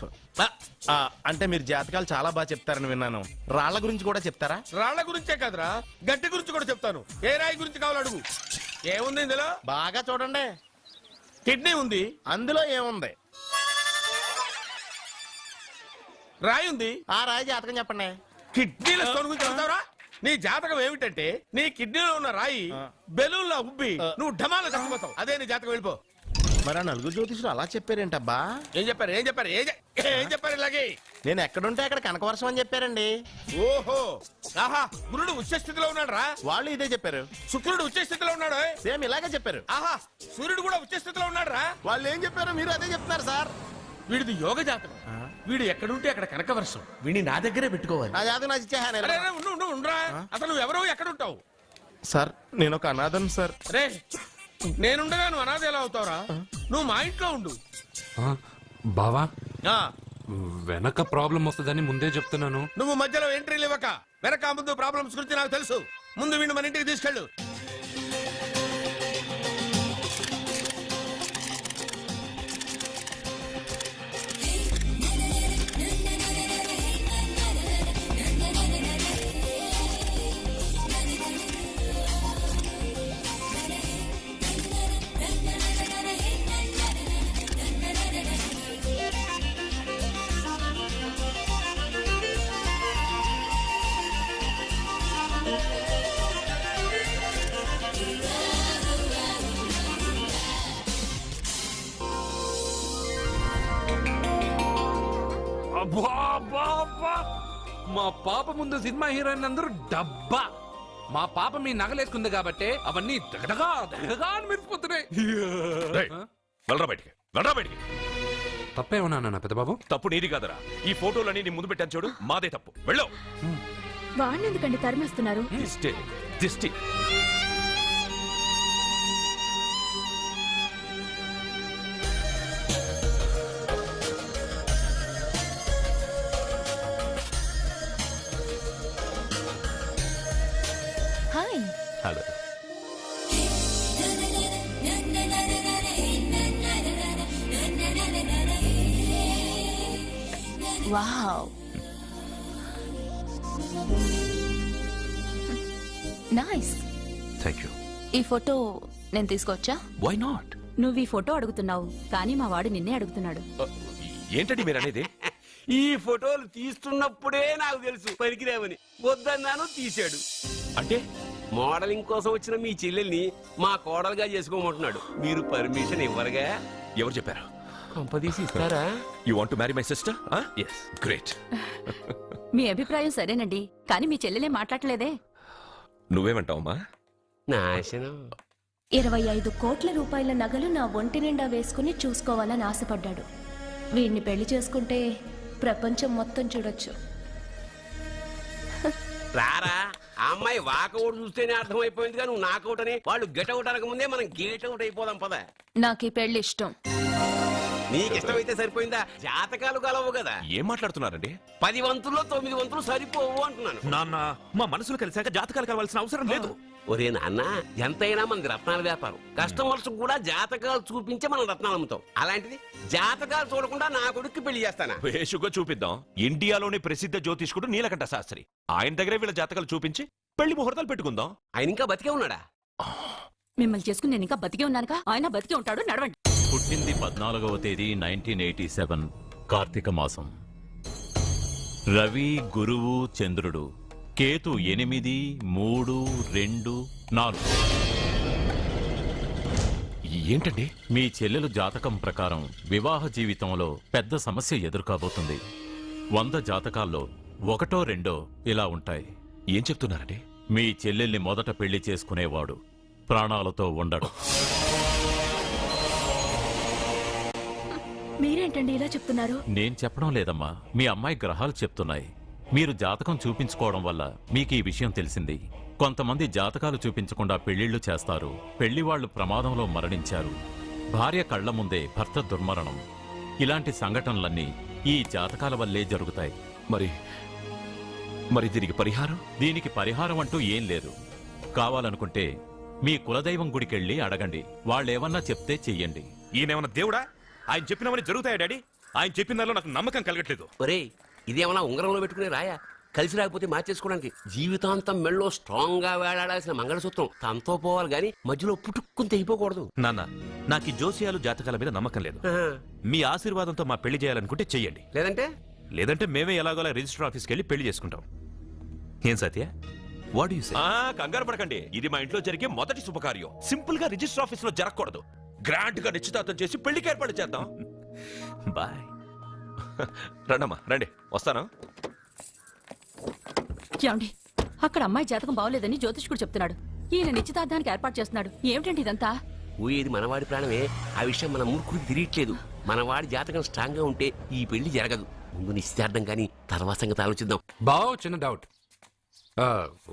F: అంటే మీరు జాతకాలు చాలా బాగా చెప్తారని విన్నాను. రాళ్ల గురించి కూడా చెప్తారా?
G: రాళ్ల గురించే కాదురా, గట్టి గురించి కూడా చెప్తాను. ఏ రాయి గురించి కావాలో అడుగు. ఏముంది ఇందులో?
F: బాగా చూడండి.
G: కిడ్నీ ఉంది.
F: అందులో ఏముంది?
G: రాయి ఉంది.
F: ఆ రాయి జాతకం చెప్పండి.
G: కిడ్నీల స్టోన్ గురించి చెప్తావురా? నీ జాతకం ఏమిటంటే నీ కిడ్నీలో ఉన్న రాయి బెలూన్లో ఉబ్బి నువ్వు ఢమాలో చచ్చిపోతావు. అదే నీ జాతకం. వెళ్ళిపో.
F: మరి ఆ నలుగురు జ్యోతిషులు అలా చెప్పారేంటబ్బా?
G: ఏం చెప్పారు? ఏం చెప్పారు? ఏం చెప్పారు? ఇలాగే
F: నేను ఎక్కడుంటే అక్కడ కనకవర్షం అని చెప్పారండి.
G: ఓహో, ఆహా. గురుడు ఉచ్చ స్థితిలో ఉన్నాడు రా.
F: వాళ్ళు ఇదే చెప్పారు.
G: శుక్రుడు ఉచ్చ స్థితిలో ఉన్నాడు.
F: సేమ్ ఇలాగే చెప్పారు.
G: ఆహా, సూర్యుడు కూడా ఉచ్చ స్థితిలో ఉన్నాడు రా.
F: వాళ్ళు ఏం చెప్పారు మీరు అదే చెప్తున్నారు సార్.
G: వీడిది యోగ జాతకం. వీడు ఎక్కడుంటే అక్కడ కనకవర్షం. వీడిని నా దగ్గరే పెట్టుకోవాలి.
F: నా జాతకం నాకు ఇచ్చేహాను.
G: అరే, అరే, ఉండురా. అసలు నువ్వు ఎవరో ఎక్కడ ఉంటావు?
F: సార్ నేను ఒక అనాథను సార్.
G: రే, నేనుండగా నువ్వు అనాథ ఎలా అవుతావురా? నువ్వు మా ఇంట్లో ఉండు.
C: బావా
G: ఆ,
C: వెనక ప్రాబ్లం వస్తుందని ముందే చెప్తున్నాను.
G: నువ్వు మధ్యలో ఎంట్రీలు ఇవ్వక. వెనక ముందు ప్రాబ్లమ్స్ గురించి నాకు తెలుసు. ముందు వీడిని మన ఇంటికి తీసుకెళ్ళు.
C: అబ్బా, అబ్బా, అబ్బా. మా పాప ముందు సినిమా హీరోయిన్ అందరూ డబ్బా. మా పాప మీ నగలేసుకుంది కాబట్టి అవన్నీ దగదగా దగదగా అని మెరిసిపోతున్నాయి.
I: వెళ్ళరా బయటికి, వెళ్ళరా బయటికి.
C: తప్పేమన్నా నాన్న పెద్దబాబు?
I: తప్పు నీది కాదరా. ఈ ఫోటోలన్నీ నీ ముందు పెట్టాను చూడు, మాదే తప్పు. వెళ్ళు.
K: వాడిని ఎందుకండి తరిమేస్తున్నారు?
I: దిష్టి, దిష్టి.
L: Hi.
I: Hello.
L: Wow, nice.
N: Thank you.
L: ఈ ఫోటో నేను తీసుకోవచ్చా?
N: Why not?
K: నువ్వు ఈ ఫోటో అడుగుతున్నావు కానీ మా వాడు నిన్నే అడుగుతున్నాడు.
I: ఏంటండి మీరు అనేది?
G: ఈ ఫోటోలు తీస్తున్నప్పుడే నాకు తెలుసు పనికిరేమని. వద్దన్నాను, తీశాడు.
I: అంటే
G: మోడలింగ్ కోసం వచ్చిన మీ చెల్లెల్ని మా కోడలుగా చేసుకోమంటున్నాడు. మీరు పర్మిషన్ ఇవ్వరుగా?
I: ఎవరు చెప్పారు?
G: కొంపదీసి ఇస్తారా?
I: You want to marry my sister?
N: Yes.
I: Great.
K: మీ అభిప్రాయం సరేనండి కానీ మీ చెల్లెలే మాట్లాడలేదే.
I: నువ్వేమంటావమ్మా?
G: నాశనం.
L: 25 కోట్ల రూపాయల నగలు నా ఒంటి నిండా వేసుకుని చూసుకోవాలని ఆశపడ్డాడు. వీడిని పెళ్లి చేసుకుంటే ప్రపంచం మొత్తం చూడొచ్చు.
G: రారా, ఆ అమ్మాయి వాకౌట్ చూస్తేనే అర్థమైపోయింది. నువ్వు నాకౌట్ అని. వాళ్ళు గెట్ అవుట్ అనక ముందే మనం గేట్ అవుట్ అయిపోదాం పద.
L: నాకు ఈ పెళ్లి ఇష్టం.
G: నీకు ఇష్టమైతే సరిపోయిందా? జాతకాలు కలవు కదా.
I: ఏం మాట్లాడుతున్నారండి?
G: 10 వంతుల్లో 9 వంతులు సరిపోవు అంటున్నాను.
N: నాన్న మా మనసులు కలిసాక జాతకాలు కలవాల్సిన అవసరం లేదు.
G: ఒరే నాన్న, ఎంతైనా మనది రత్నాల వ్యాపారం. కస్టమర్స్ కూడా జాతకాలు చూపించే మనం రత్నాలు అమ్ముతాం. అలాంటిది జాతకాలు చూడకుండా నా కొడుక్కి పెళ్లి చేస్తానా?
I: వేషుగా చూపిద్దాం. ఇండియాలోని ప్రసిద్ధ జ్యోతిష్కుడు నీలకంఠ శాస్త్రి, ఆయన దగ్గరే వీళ్ళ జాతకాలు చూపించి పెళ్లి ముహూర్తాలు పెట్టుకుందాం.
G: ఆయన ఇంకా బతికే ఉన్నాడా?
L: మిమ్మల్ని చేసుకుని నేను ఇంకా బతికే ఉన్నానుగా, ఆయన బతికే ఉంటాడు. నడవండి.
N: పుట్టింది 14వ తేదీ 1987 కార్తీక మాసం. రవి, గురువు, చంద్రుడు, కేతు 8, 3, 2, 4.
I: ఏంటండి?
N: మీ చెల్లెలు జాతకం ప్రకారం వివాహ జీవితంలో పెద్ద సమస్య ఎదుర్కోబోతుంది. 100 జాతకాల్లో 1, 2 ఇలా ఉంటాయి.
I: ఏం చెప్తున్నారండి?
N: మీ చెల్లెల్ని మొదట పెళ్లి చేసుకునేవాడు ప్రాణాలతో ఉండడు.
K: మీరేంటండి ఇలా చెప్తున్నారు?
N: నేను చెప్పడం లేదమ్మా, మీ అమ్మాయి గ్రహాలు చెప్తున్నాయి. మీరు జాతకం చూపించుకోవడం వల్ల మీకు ఈ విషయం తెలిసింది. కొంతమంది జాతకాలు చూపించకుండా పెళ్లిళ్లు చేస్తారు. పెళ్లివాళ్లు ప్రమాదంలో మరణించారు. భార్య కళ్ల ముందే భర్త దుర్మరణం. ఇలాంటి సంఘటనలన్నీ ఈ జాతకాల వల్లే జరుగుతాయి.
I: మరి దీనికి పరిహారం?
N: దీనికి పరిహారం అంటూ ఏం లేదు. కావాలనుకుంటే మీ కులదైవం గుడికెళ్ళి అడగండి. వాళ్ళేమన్నా చెప్తే చెయ్యండి.
I: ఈయనేమన్నా దేవుడా? ఆయన చెప్పినవని జరుగుతాయా డాడీ? ఆయన చెప్పిన దానిలో నాకు నమ్మకం కలగట్లేదు.
G: ఒరే, ఇదేమన్నా ఉంగరంలో పెట్టుకునే రాయా? కలిసి రాకపోతే మార్చేసుకోవడానికి జీవితాంతం మెళ్ళో స్ట్రాంగ్ గా వేలాడాల్సిన మంగళసూత్రం తనతో పోవాలి గాని మధ్యలో పుట్టుక్కుని తెగిపోకూడదు.
N: నాన్న, నాకు ఈ జోసియాలు జాతకాల మీద నమ్మకం లేదు. మీ ఆశీర్వాదంతో మా పెళ్లి చేయాలనుకుంటే చెయ్యండి. లేదంటే మేమే ఎలాగోలా రిజిస్టర్ ఆఫీస్కి వెళ్ళి పెళ్లి చేసుకుంటాం. ఏం సత్య? What you say?
I: కంగారు పడకండి. ఇది మా ఇంట్లో జరిగే మొదటి శుభకార్యం. సింపుల్ గా రిజిస్టర్ ఆఫీస్ లో జరగకూడదు. గ్రాండ్ గా నిశ్చితార్థం చేసి పెళ్లికి ఏర్పాటు చేద్దాం.
N: బాయ్.
I: రండమ్మా, రండి, వస్తాను.
L: ఏమండి, అక్కడ అమ్మాయి జాతకం బాగోలేదని జ్యోతిష్కుడు చెప్తున్నాడు. ఈయన నిశ్చితార్థానికి ఏర్పాటు చేస్తున్నాడు. ఏమిటండి ఇదంతా?
G: ఊయేది మనవాడి ప్రాణమే. ఆ విషయం మన మూర్ఖుడికి తిరియట్లేదు. మనవాడి జాతకం స్ట్రాంగ్ గా ఉంటే ఈ పెళ్లి జరగదు. ముందు నిశ్చితార్థం గాని తర్వాత సంగతి ఆలోచిద్దాం.
C: బావ్, చిన్న డౌట్.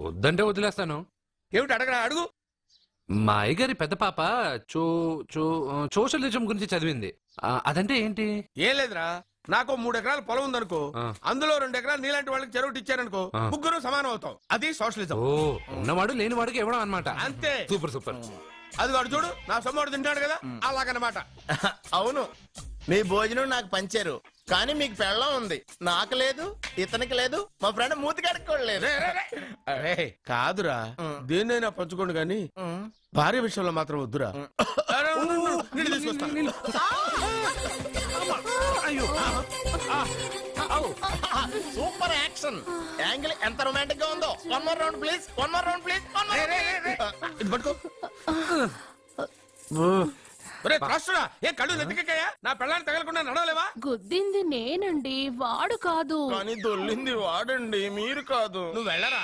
C: వద్దంటే వదిలేస్తాను.
G: ఏమిటి అడగరా? అడుగు.
C: మా అయ్యగారి పెద్ద పాప సోషలిజం గురించి చదివింది. అదంటే ఏంటి?
G: ఏం లేదురా, నాకు 3 ఎకరాల పొలం ఉందనుకో, అందులో 2 ఎకరాలు నీలాంటి వాళ్ళకి చెరువు ఇచ్చారనుకో, ముగ్గురు సమానం అవుతాం. అది సోషలిజం.
C: ఓ, ఉన్నవాడు లేనివాడికి ఇవ్వడం అన్నమాట.
G: అంతే.
C: Super super.
G: అది వాడు చూడు, నా సొమ్మడు తింటాడు కదా, అలాగనమాట.
J: అవును, మీ భోజనం నాకు పంచారు, కానీ మీకు పెళ్ళం ఉంది. నాకు లేదు, ఇతనికి లేదు, మా ఫ్రెండ్ మూతి కడుక్కోలేదు. కాదురా, దేన్నైనా పంచుకోండి గాని భార్య విషయంలో మాత్రం వద్దురా. సూపర్ యాక్షన్ యాంగిల్ ఎంత రొమాంటిక్ గా ఉందో. 1 more round please, 1 more round please. ఇది పట్టుకో. కళ్ళు నెత్తికెక్కాయా? నా పెళ్ళాన్ని తగలకుండా నడవలేవా?
L: గుద్దింది నేనండి, వాడు కాదు.
J: కానీ దొల్లింది వాడండి, మీరు కాదు.
G: నువ్వు వెళ్ళరా.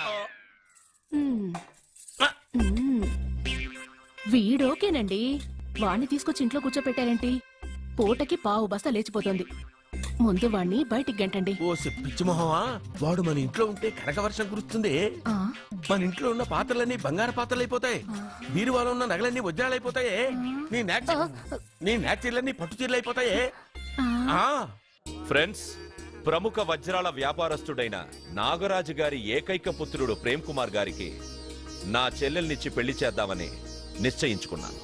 L: వీడోకేనండి. వాణ్ణి తీసుకొచ్చి ఇంట్లో కూర్చోపెట్టారేంటి? పూటకి పావు బస్తా లేచిపోతుంది. ముందు వాణ్ణి బయటికి గంటండి.
G: ఓ పిచ్చి మొహమా, వాడు మన ఇంట్లో ఉంటే కనక వర్షం కురుస్తుంది. మన ఇంట్లో ఉన్న పాత్రలన్నీ బంగారు పాత్రలు అయిపోతాయి. బీరువాలో ఉన్న నగలన్నీ వజ్రాలు అయిపోతాయి. నీ నాచీర్లన్నీ పట్టు చీరలు అయిపోతాయి.
I: ఫ్రెండ్స్, ప్రముఖ వజ్రాల వ్యాపారస్తుడైన నాగరాజు గారి ఏకైక పుత్రుడు ప్రేమ్ కుమార్ గారికి నా చెల్లెల్నిచ్చి పెళ్లి చేద్దామని నిశ్చయించుకున్నాను.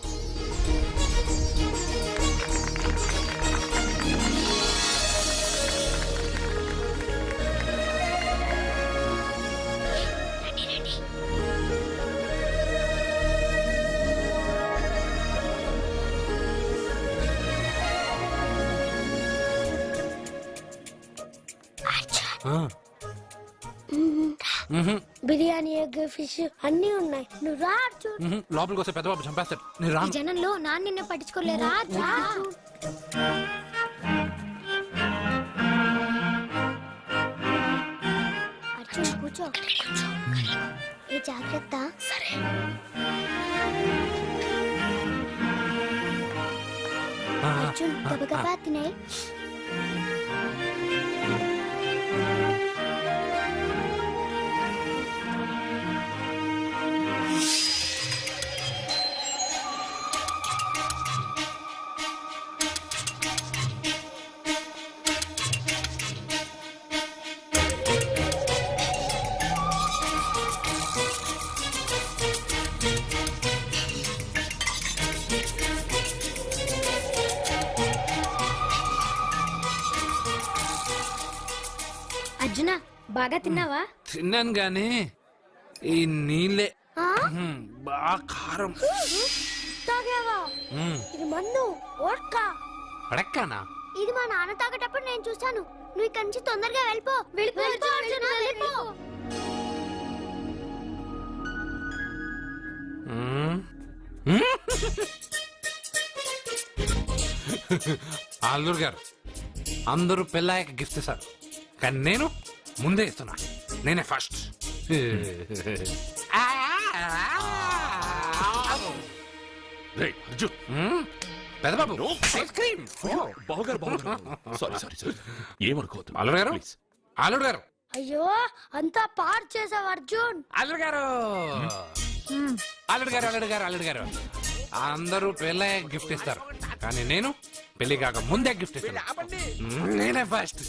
M: బిర్యానీ, ఎగ్, ఫిష్ అన్ని ఉన్నాయి. నువ్వు రా అర్జున్.
C: లోపలికి వస్తే పెద్ద బాబు చంపేస్తాడు. నేను రాను.
M: ఈ జనంలో నాన్న నిన్ను పట్టించుకోలేరా? అర్జున్ కూర్చో. ఏ జాగ్రత్త. సరే. అర్జున్ గబగబా తినే. బాగా తిన్నావా?
C: తిన్నాను గానీ ఈ నీళ్ళే
M: ఆ?
C: బాగా కారం.
M: తాగావా? ఇది మందు ఓట్కా.
C: అడక్కానా?
M: ఇది మా నాన్న తాగేటప్పుడు నేను చూశాను. నువ్వు ఇక్కడి నుంచి తొందరగా వెళ్ళిపో. వెళ్ళిపో అర్జున్, వెళ్ళిపో.
C: అల్లుడు గారు అందరూ పెళ్ళాయక గిఫ్ట్ ఇస్తారు, కానీ నేను ముందే ఇస్తున్నా. నేనే ఫస్ట్.
I: రేయ్, అర్జున్.
C: పెద్దబాబు ఐస్ క్రీమ్.
I: బావగారు సారీ సారీ సారీ, ఏమనుకోవద్దు.
C: అల్లుడు గారు,
I: ప్లీజ్.
C: అల్లుడు గారు,
M: అయ్యో అంతా పాడు చేసావు అర్జున్.
C: అల్లుడు గారు, అల్లుడు గారు, అల్లుడు గారు, అల్లుడు గారు అందరూ పెళ్ళాయక గిఫ్ట్ ఇస్తారు, కానీ నేను పెళ్లి కాక ముందే గిఫ్ట్ ఇస్తాను. నేనే ఫస్ట్.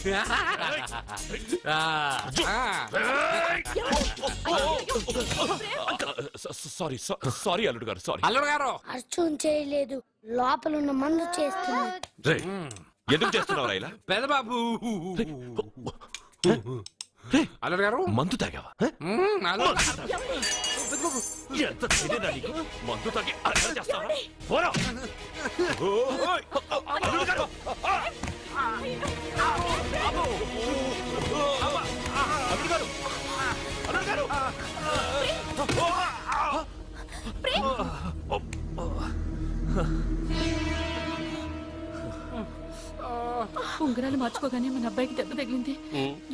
I: సారీ సారీ అల్లుడు గారు, సారీ.
C: అల్లుడు గారు,
M: అర్జున్ చేయలేదు, లోపల ఉన్న మందు చేస్తున్నా.
I: రేయ్, ఎందుకు చేస్తున్నావు ఇలా?
C: పెద్దబాబు. అల్లుడు గారు,
I: మందు తాగావా? ఎంత తెలియదా నీకు? మందు తాగి అలా చేస్తావా? పోరా. ఓయ్, అల్లుడు గారు. అల్లుడు గారు, అల్లుడు గారు.
L: ఉంగరాలు మార్చుకోగానే మన అబ్బాయికి దెబ్బ తగిలింది.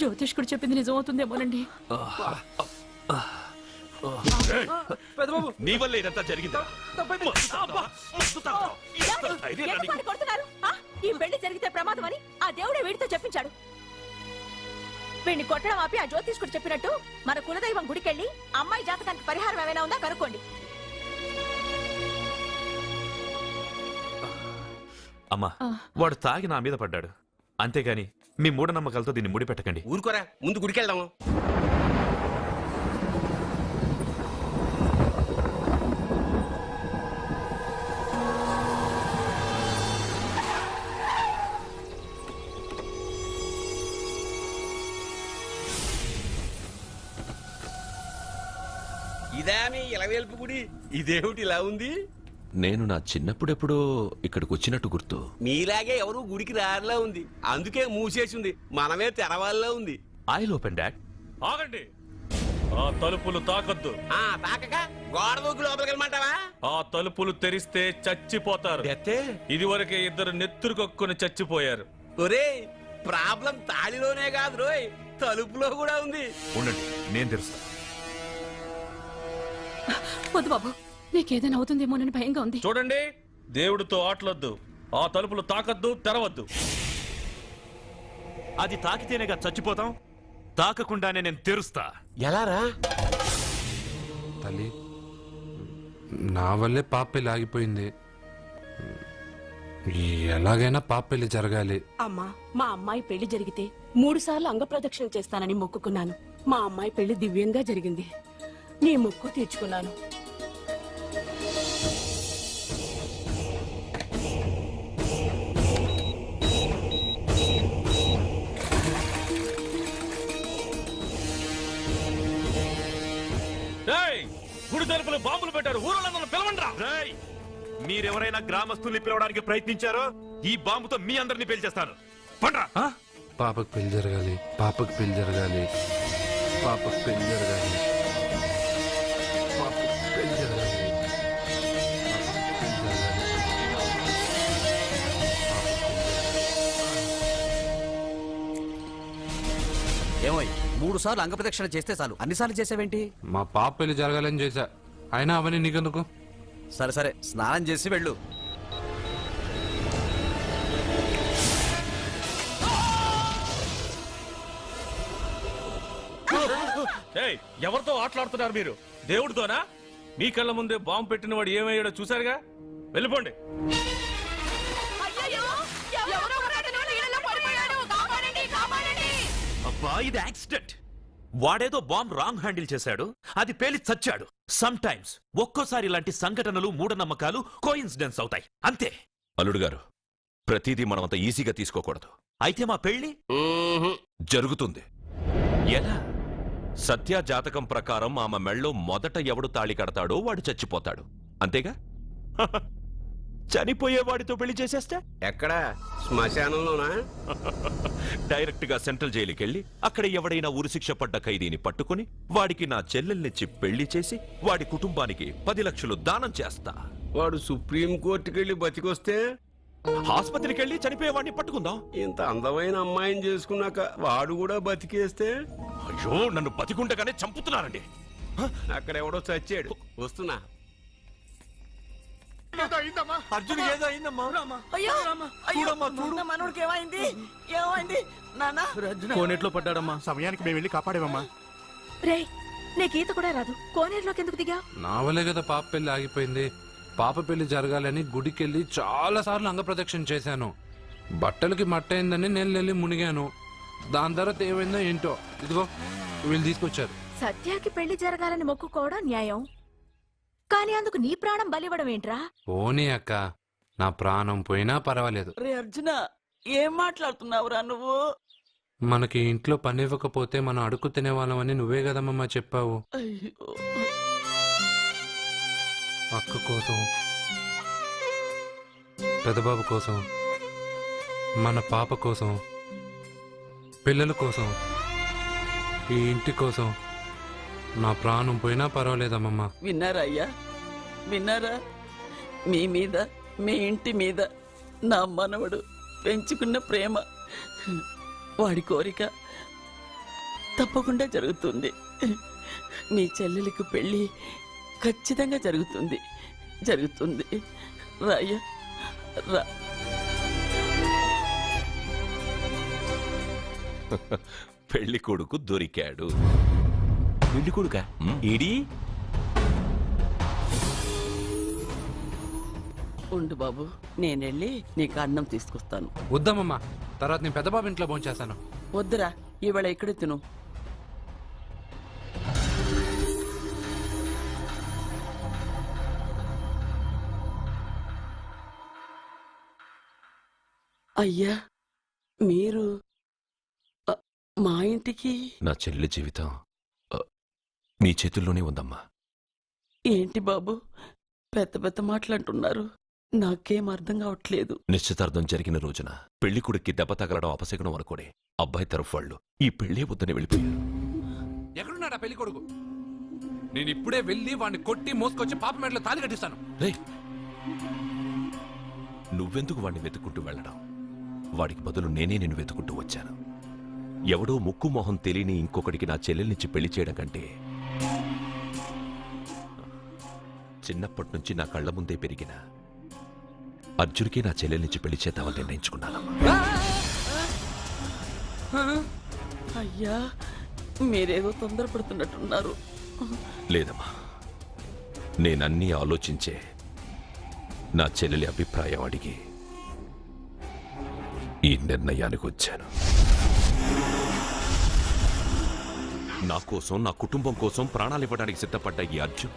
L: జ్యోతిష్కుడు చెప్పింది నిజం అవుతుందేమోనండి.
I: నీ వల్ల ఇదంతా జరిగిందా?
K: ఈ పెళ్లి జరిగితే ప్రమాదం అని ఆ దేవుడే వీడితో చెప్పించాడు. వీడిని కొట్టడం ఆపి ఆ జ్యోతిష్కుడు చెప్పినట్టు మన కులదైవం గుడికెళ్ళి అమ్మాయి జాతకానికి పరిహారం ఏమైనా ఉందా కనుక్కోండి.
N: అమ్మా, వాడు తాగి నా మీద పడ్డాడు, అంతేగాని మీ మూఢనమ్మకాలతో దీన్ని ముడిపెట్టకండి.
G: ఊరుకోరా, ముందు గుడికెళ్దాము. ఇదా మీ ఇలవేల్పు గుడి? ఇదేమిటి ఇలా ఉంది?
I: నేను నా చిన్నప్పుడెప్పుడో ఇక్కడికి వచ్చినట్టు గుర్తు.
G: మీలాగే ఎవరు గుడికి రారులా ఉంది, అందుకే మూసేసి ఉంది. మనమే తెరవాళ్ళలో ఉంది.
N: I open dad.
E: ఆగండి, ఆ తలుపులు తాకద్దు.
G: తాకక గోడ దూకి లోపలికి వెళ్ళమంటావా?
E: ఆ తలుపులు తెరిస్తే చచ్చిపోతారు. ఇదివరకే ఇద్దరు నెత్తురు కొక్కుని చచ్చిపోయారు.
G: ఒరే, ప్రాబ్లం తాళిలోనే కాదు రోయ్, తలుపులో కూడా ఉంది.
N: ఉండండి, నేను తెరుస్తా.
L: వద్దు బాబు, నీకేదైనా అవుతుందేమోనని భయంగా ఉంది.
E: చూడండి, దేవుడితో ఆటలొద్దు. ఆ తలుపులు తాకద్దు, తెరవద్దు.
N: అది తాకితేనేగా చచ్చిపోతాం, తాకకుండానే నేను తెరుస్తా.
G: ఎలారా?
C: తల్లి, నా వల్లే పాప పెళ్లి ఆగిపోయింది. ఎలాగైనా పాప పెళ్లి జరగాలి.
L: అమ్మా, మా అమ్మాయి పెళ్లి జరిగితే 3 సార్లు అంగప్రదక్షిణ చేస్తానని మొక్కుకున్నాను. మా అమ్మాయి పెళ్లి దివ్యంగా జరిగింది. నీ మొక్కు తీర్చుకున్నాను.
E: గుడి తలుపులు బాంబులు పెట్టారు, ఊరోళ్ళందరూ పిలవండ్రా.
N: మీరెవరైనా గ్రామస్తుల్ని పిలవడానికి ప్రయత్నించారో ఈ బాంబుతో మీ అందరినీ పేల్చేస్తాను. పండ్రా.
C: పాపకు పెళ్లి జరగాలి, పాపకు పెళ్లి జరగాలి, పాపకు పెళ్లి జరగాలి, పాపకు పెళ్లి జరగాలి.
F: ఏమోయ్, 3 సార్లు అంగప్రదక్షిణ చేస్తే చాలు, అన్నిసార్లు చేసావేంటి?
C: మా పాప పెళ్లి జరగాలని చేశా, అయినా అవన్నీ నీకెందుకు?
F: సరే సరే, స్నానం చేసి వెళ్ళు.
E: ఎవరితో ఆటలాడుతున్నారు మీరు? దేవుడితోనా? మీ కళ్ళ ముందే బాంబు పెట్టిన వాడు ఏమయ్యాడో చూసారుగా. వెళ్ళిపోండి.
N: అబ్బా, ఇది యాక్సిడెంట్. వాడేదో బాంబ్ రాంగ్ హ్యాండిల్ చేశాడు, అది పేలి చచ్చాడు. సమ్ టైమ్స్ ఒక్కోసారి ఇలాంటి సంఘటనలు, మూఢనమ్మకాలు కోఇన్సిడెన్స్ అవుతాయి, అంతే.
I: అల్లుడు గారు, ప్రతిదీ మనం అంత ఈజీగా తీసుకోకూడదు.
N: అయితే మా పెళ్లి
I: జరుగుతుంది. ఎలా? సత్య జాతకం ప్రకారం ఆమె మెళ్ళో మొదట ఎవడు తాళి కడతాడో వాడు చచ్చిపోతాడు, అంతేగా? చనిపోయేవాడితో పెళ్లి చేసేస్తే
G: ఎక్కడ శ్మశానంలోనా?
I: డైరెక్ట్ గా సెంట్రల్ జైలుకి వెళ్ళి అక్కడ ఎవడైనా ఉరిశిక్ష పడ్డ ఖైదీని పట్టుకుని వాడికి నా చెల్లెల్నిచ్చి పెళ్లి చేసి వాడి కుటుంబానికి 10 లక్షలు దానం చేస్తా.
G: వాడు సుప్రీం కోర్టుకి వెళ్ళి బతికొస్తే
I: ఆసుపత్రికి వెళ్ళి చనిపోయేవాడిని పట్టుకుందాం.
G: ఇంత అందమైన అమ్మాయిని చేసుకున్నాక వాడు కూడా బతికేస్తే?
I: అయ్యో, నన్ను బతికుండగానే చంపుతున్నారండి.
G: అక్కడ ఎవడో చచ్చాడు, వస్తున్నా.
J: అర్జున్ ఏదో అయిందమ్మా.
B: మనోడికి ఏమైంది? ఏమైంది నాన్న?
J: కోనేట్లో పడ్డాడమ్మా. సమయానికి మేము వెళ్ళి కాపాడేవమ్మా.
K: రే నీకు ఈత కూడా రాదు, కోనేరులోకి ఎందుకు దిగా?
C: నా వల్లే కదా పాప పెళ్లి ఆగిపోయింది. పాప పెళ్లి జరగాలని గుడికెళ్ళి చాలా సార్లు అంగప్రదక్షిణ చేశాను. బట్టలకి మట్టయిందని నేను వెళ్ళి మునిగాను. దాని తర్వాత ఏమైందో ఏంటో ఇదిగో వీళ్ళు తీసుకొచ్చారు.
K: సత్యాకి పెళ్లి జరగాలని మొక్కుకోవడం న్యాయం, కానీ అందుకు నీ ప్రాణం బలివ్వడం ఏంట్రా?
C: పోనీ అక్క, నా ప్రాణం పోయినా పర్వాలేదు.
B: రే అర్జున, ఏం మాట్లాడుతున్నావురా నువ్వు?
C: మనకి ఇంట్లో పని ఇవ్వకపోతే మనం అడుగు తినేవాళ్ళమని నువ్వే కదమ్మా చెప్పావు.
B: అయ్యో,
C: అక్క కోసం, పెదబాబు కోసం, మన పాప కోసం, పిల్లల కోసం, ఈ ఇంటి కోసం నా ప్రాణం పోయినా పర్వాలేదమ్మమ్మా.
B: విన్నారా అయ్యా, విన్నారా? మీ మీద, మీ ఇంటి మీద నా మనవడు పెంచుకున్న ప్రేమ, వాడి కోరిక తప్పకుండా జరుగుతుంది. మీ చెల్లెలకు పెళ్ళి ఖచ్చితంగా జరుగుతుంది, జరుగుతుంది. రాయ్యా రా.
I: పెళ్లి కొడుకు దొరికాడు.
N: పెళ్లి కొడుక ఏడి?
B: ఉండు బాబు, నేనెళ్ళి నీకు అన్నం తీసుకొస్తాను.
C: వద్దమ్మమ్మా, తర్వాత నేను పెద్దబాబు ఇంట్లో భోంచేస్తాను.
B: వద్దురా, ఇవాళ ఇక్కడే తిను. అయ్యా, మీరు మా ఇంటికి?
I: నా చెల్లి జీవితం మీ చేతుల్లోనే ఉందమ్మా.
B: ఏంటి బాబు పెద్ద పెద్ద మాటలంటున్నారు? నాకేం అర్థం కావట్లేదు.
I: నిశ్చితార్థం జరిగిన రోజున పెళ్లి కొడుక్కి దెబ్బ తగలడం అపశకునం అనుకోని అబ్బాయి తరఫు వాళ్ళు ఈ పెళ్లే వద్దని వెళ్ళిపోయారు.
C: ఎక్కడున్నాడా పెళ్లి కొడుకు? నేను ఇప్పుడే వెళ్ళి వాడిని కొట్టి మోసుకొచ్చి పాప మెడలో తాళి కట్టిస్తాను.
I: రే, నువ్వెందుకు వాడిని వెతుక్కుంటూ వెళ్ళడం? వాడికి బదులు నేనే నిన్ను వెతుకుంటూ వచ్చాను. ఎవడో ముక్కు మొహం తెలియని ఇంకొకడికి నా చెల్లెల్నిచ్చి పెళ్లి చేయడం కంటే చిన్నప్పటి నుంచి నా కళ్ల ముందే పెరిగిన అర్జున్కి నా చెల్లెల్నిచ్చి పెళ్లి చేద్దామని నిర్ణయించుకున్నానమ్మా.
B: అయ్యా, మీరేదో తొందరపడుతున్నట్టున్నారు.
I: లేదమ్మా, నేనన్నీ ఆలోచించే నా చెల్లెలి అభిప్రాయం అడిగి ఈ నిర్ణయానికి వచ్చాను. నా కోసం, నా కుటుంబం కోసం ప్రాణాలు ఇవ్వడానికి సిద్ధపడ్డ ఈ అర్జున్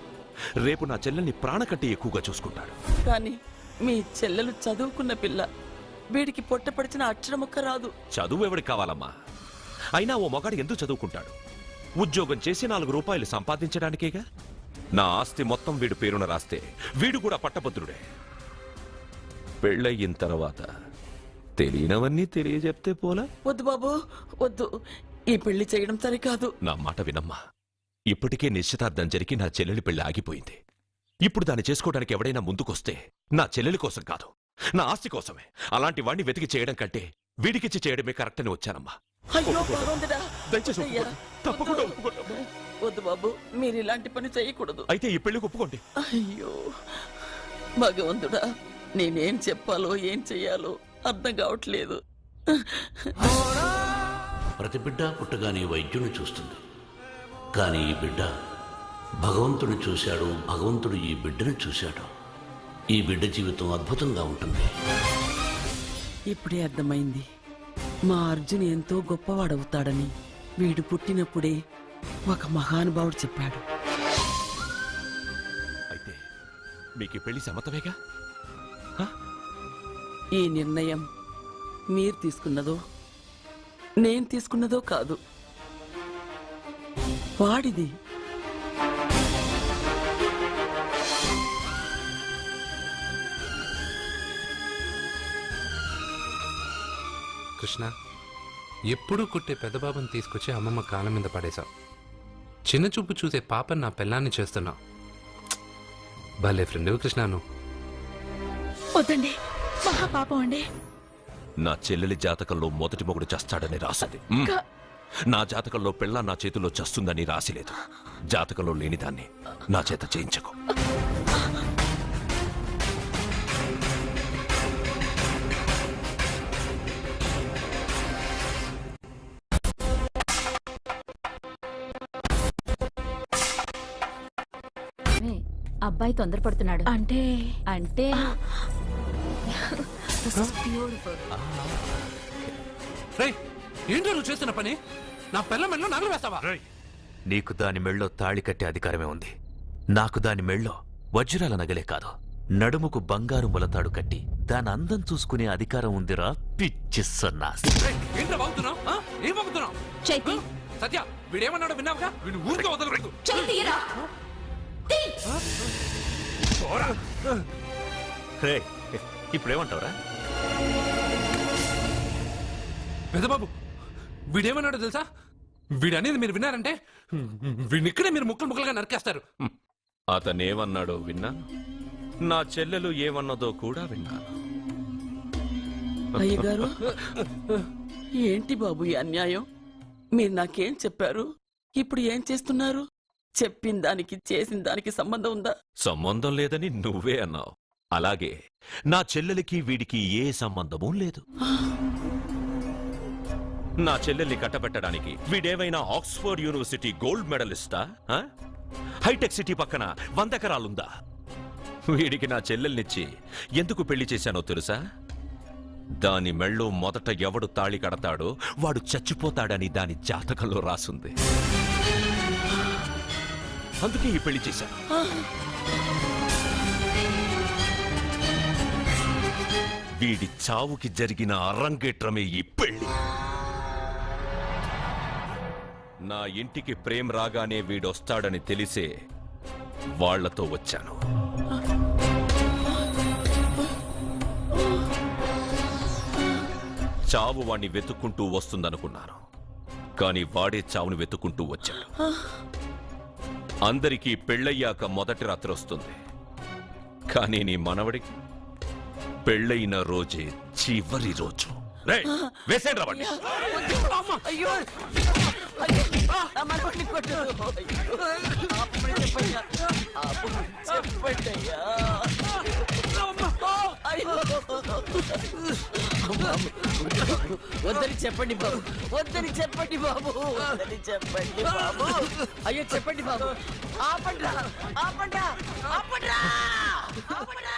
I: రేపు నా చెల్లెల్ని ప్రాణ కంటే ఎక్కువగా చూసుకుంటాడు.
B: కానీ మీ చెల్లెలు చదువుకున్న పిల్ల, వీడికి పొట్టపడిచిన అక్షరముక్క రాదు.
I: చదువు ఎవడికి కావాలమ్మా? అయినా ఓ మగాడు ఎందుకు చదువుకుంటాడు? ఉద్యోగం చేసి 4 రూపాయలు సంపాదించడానికేగా. నా ఆస్తి మొత్తం వీడు పేరున రాస్తే వీడు కూడా పట్టభద్రుడే. పెళ్ళయిన తర్వాత తెలియనవన్నీ తెలియజెప్తే పోలా?
B: వద్దు బాబు, వద్దు. ఈ పెళ్లి చేయడం సరికాదు.
I: నా మాట వినమ్మా. ఇప్పటికే నిశ్చితార్థం జరిగి నా చెల్లెలి పెళ్లి ఆగిపోయింది. ఇప్పుడు దాన్ని చేసుకోవడానికి ఎవడైనా ముందుకొస్తే నా చెల్లెలి కోసం కాదు, నా ఆస్తి కోసమే. అలాంటి వాడిని వెతికి చేయడం కంటే వీడికిచ్చి చేయడమే కరెక్ట్ అని వచ్చానమ్మా.
B: అయ్యో భగవంతుడా,
I: దయచేసి
B: అయ్యా,
I: తప్పకుండా ఒప్పుకోండి.
B: వద్దు బాబు, మీరు ఇలాంటి పని చేయకూడదు.
I: అయితే ఈ పెళ్లికి ఒప్పుకోండి.
B: అయ్యో భగవంతుడా, నేనేం చెప్పాలో ఏం చెయ్యాలో అర్థం కావట్లేదు.
O: ప్రతి బిడ్డ పుట్టగానే వైద్యుని చూస్తుంది, కానీ ఈ బిడ్డ భగవంతుడు చూశాడు, భగవంతుడు ఈ బిడ్డను చూశాడు. ఈ బిడ్డ జీవితం అద్భుతంగా ఉంటుంది.
B: ఇప్పుడే అర్థమైంది, మా అర్జున్ ఎంతో గొప్పవాడవుతాడని. వీడు పుట్టినప్పుడే ఒక మహానుభావుడు చెప్పాడు.
I: అయితే మీకు పెళ్లి సమ్మతమేగా?
B: ఈ నిర్ణయం మీరు తీసుకున్నదో నేను తీసుకున్నదో కాదు, వాడిది.
C: కృష్ణ, ఎప్పుడూ కుట్టే పెద్దబాబుని తీసుకొచ్చి అమ్మమ్మ కాళ్ళ మీద పడేశావు. చిన్న చూపు చూసే పాపని నా పెళ్ళాన్ని చేస్తున్నావు. భలే ఫ్రెండ్ కృష్ణ నువ్వు.
K: వద్దండి, మహాపాపం అండి.
I: నా చెల్లెలి జాతకంలో మొదటి మొగుడు చస్తాడని రాసింది. నా జాతకంలో పెళ్ళ నా చేతిలో చస్తుందని రాసిలేదు. జాతకంలో లేనిదాన్ని నా చేత చేయించకు.
L: అబ్బాయి తొందరపడుతున్నాడు.
K: అంటే
L: అంటే
C: రేయ్, ఏంటో నువ్వు చేస్తున్న పని? నా పిల్ల మెళ్ళో నగలు వేస్తావా?
N: నీకు దాని మెళ్ళో తాళి కట్టే అధికారమే ఉంది. నాకు దాని మెళ్ళో వజ్రాల నగలే కాదు, నడుముకు బంగారు ములతాడు కట్టి దాని అందం చూసుకునే అధికారం ఉందిరా పిచ్చి సన్నాసి.
C: ఏంటో బాగుతున్నావు? ఏం బాగుతున్నావు?
L: చైతి,
C: సత్య, వీడేమన్నాడో విన్నావుగా? వీడు ఊరికే వదలకూడదు.
N: రే, ఇప్పుడేమంటావురా?
C: పెద్దబాబు, వీడేమన్నాడో తెలుసా? వీడనేది మీరు విన్నారంటే వీడిని ఇక్కడే మీరు ముక్కలు ముక్కలుగా నరికేస్తారు.
I: అతనేమన్నాడో విన్నా, నా చెల్లెలు ఏమన్నదో కూడా విన్నా.
B: అయ్యగారు, ఏంటి బాబు ఈ అన్యాయం? మీరు నాకేం చెప్పారు? ఇప్పుడు ఏం చేస్తున్నారు? చెప్పిన దానికి చేసిన దానికి సంబంధం ఉందా?
I: సంబంధం లేదని నువ్వే అన్నావు. అలాగే నా చెల్లెలికి వీడికి ఏ సంబంధమూ లేదు. నా చెల్లెల్ని కట్టబెట్టడానికి వీడేమైనా ఆక్స్ఫర్డ్ యూనివర్సిటీ గోల్డ్ మెడలిస్టా? హైటెక్ సిటీ పక్కన 100 ఎకరాలుందా? వీడికి నా చెల్లెల్నిచ్చి ఎందుకు పెళ్లి చేశానో తెలుసా? దాని మెళ్ళో మొదట ఎవడు తాళి కడతాడో వాడు చచ్చిపోతాడని దాని జాతకంలో రాసుంది. అందుకే ఈ పెళ్లి చేశాను. వీడి చావుకి జరిగిన అరంగేట్రమే ఈ పెళ్లి. నా ఇంటికి ప్రేమ్ రాగానే వీడొస్తాడని తెలిసే వాళ్లతో వచ్చాను. చావు వాణ్ణి వెతుక్కుంటూ వస్తుందనుకున్నాను, కానీ వాడే చావుని వెతుక్కుంటూ వచ్చాడు. అందరికీ పెళ్ళయ్యాక మొదటి రాత్రి వస్తుంది, కానీ నీ మనవడికి పెళ్ళైన రోజే చివరి రోజు. వేసేయండి రా వాణ్ణి.
B: అయ్యో, నా మనవడిని కొట్టు. చెప్పండి అయ్యా. వద్దని చెప్పండి బాబు, వద్దని చెప్పండి బాబు, వద్దని చెప్పండి బాబు. అయ్యో చెప్పండి బాబు. ఆపండ్రా, ఆపండ్రా, ఆపండ్రా, ఆపండ్రా.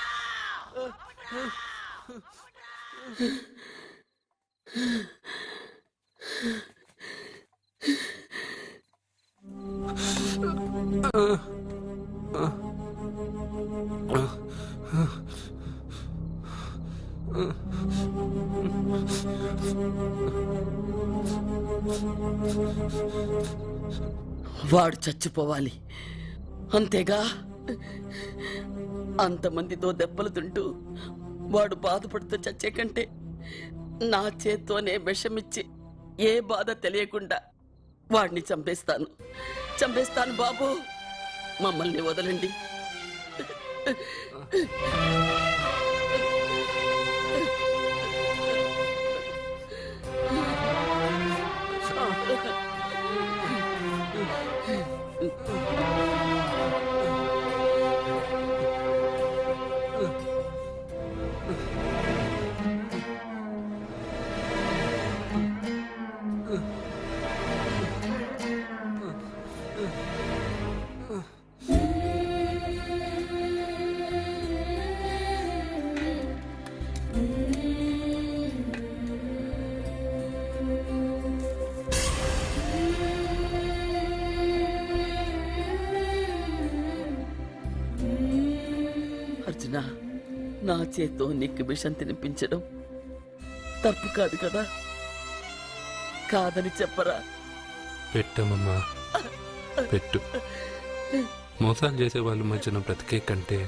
B: వాడు చచ్చిపోవాలి అంతేగా. అంతమందితో దెబ్బలు తింటూ వాడు బాధపడుతూ చచ్చే కంటే నా చేత్తోనే విషమిచ్చి ఏ బాధ తెలియకుండా వాడిని చంపేస్తాను, చంపేస్తాను బాబు. మమ్మల్ని వదలండి. అర్జున, నా చేత్తో నీకు విషం తినిపించడం తప్పు కాదు కదా? కాదని చెప్పరా?
C: పెట్టమమ్మా. పెట్టు. మోసాలు చేసే వాళ్ళ మధ్యన బ్రతికే కంటే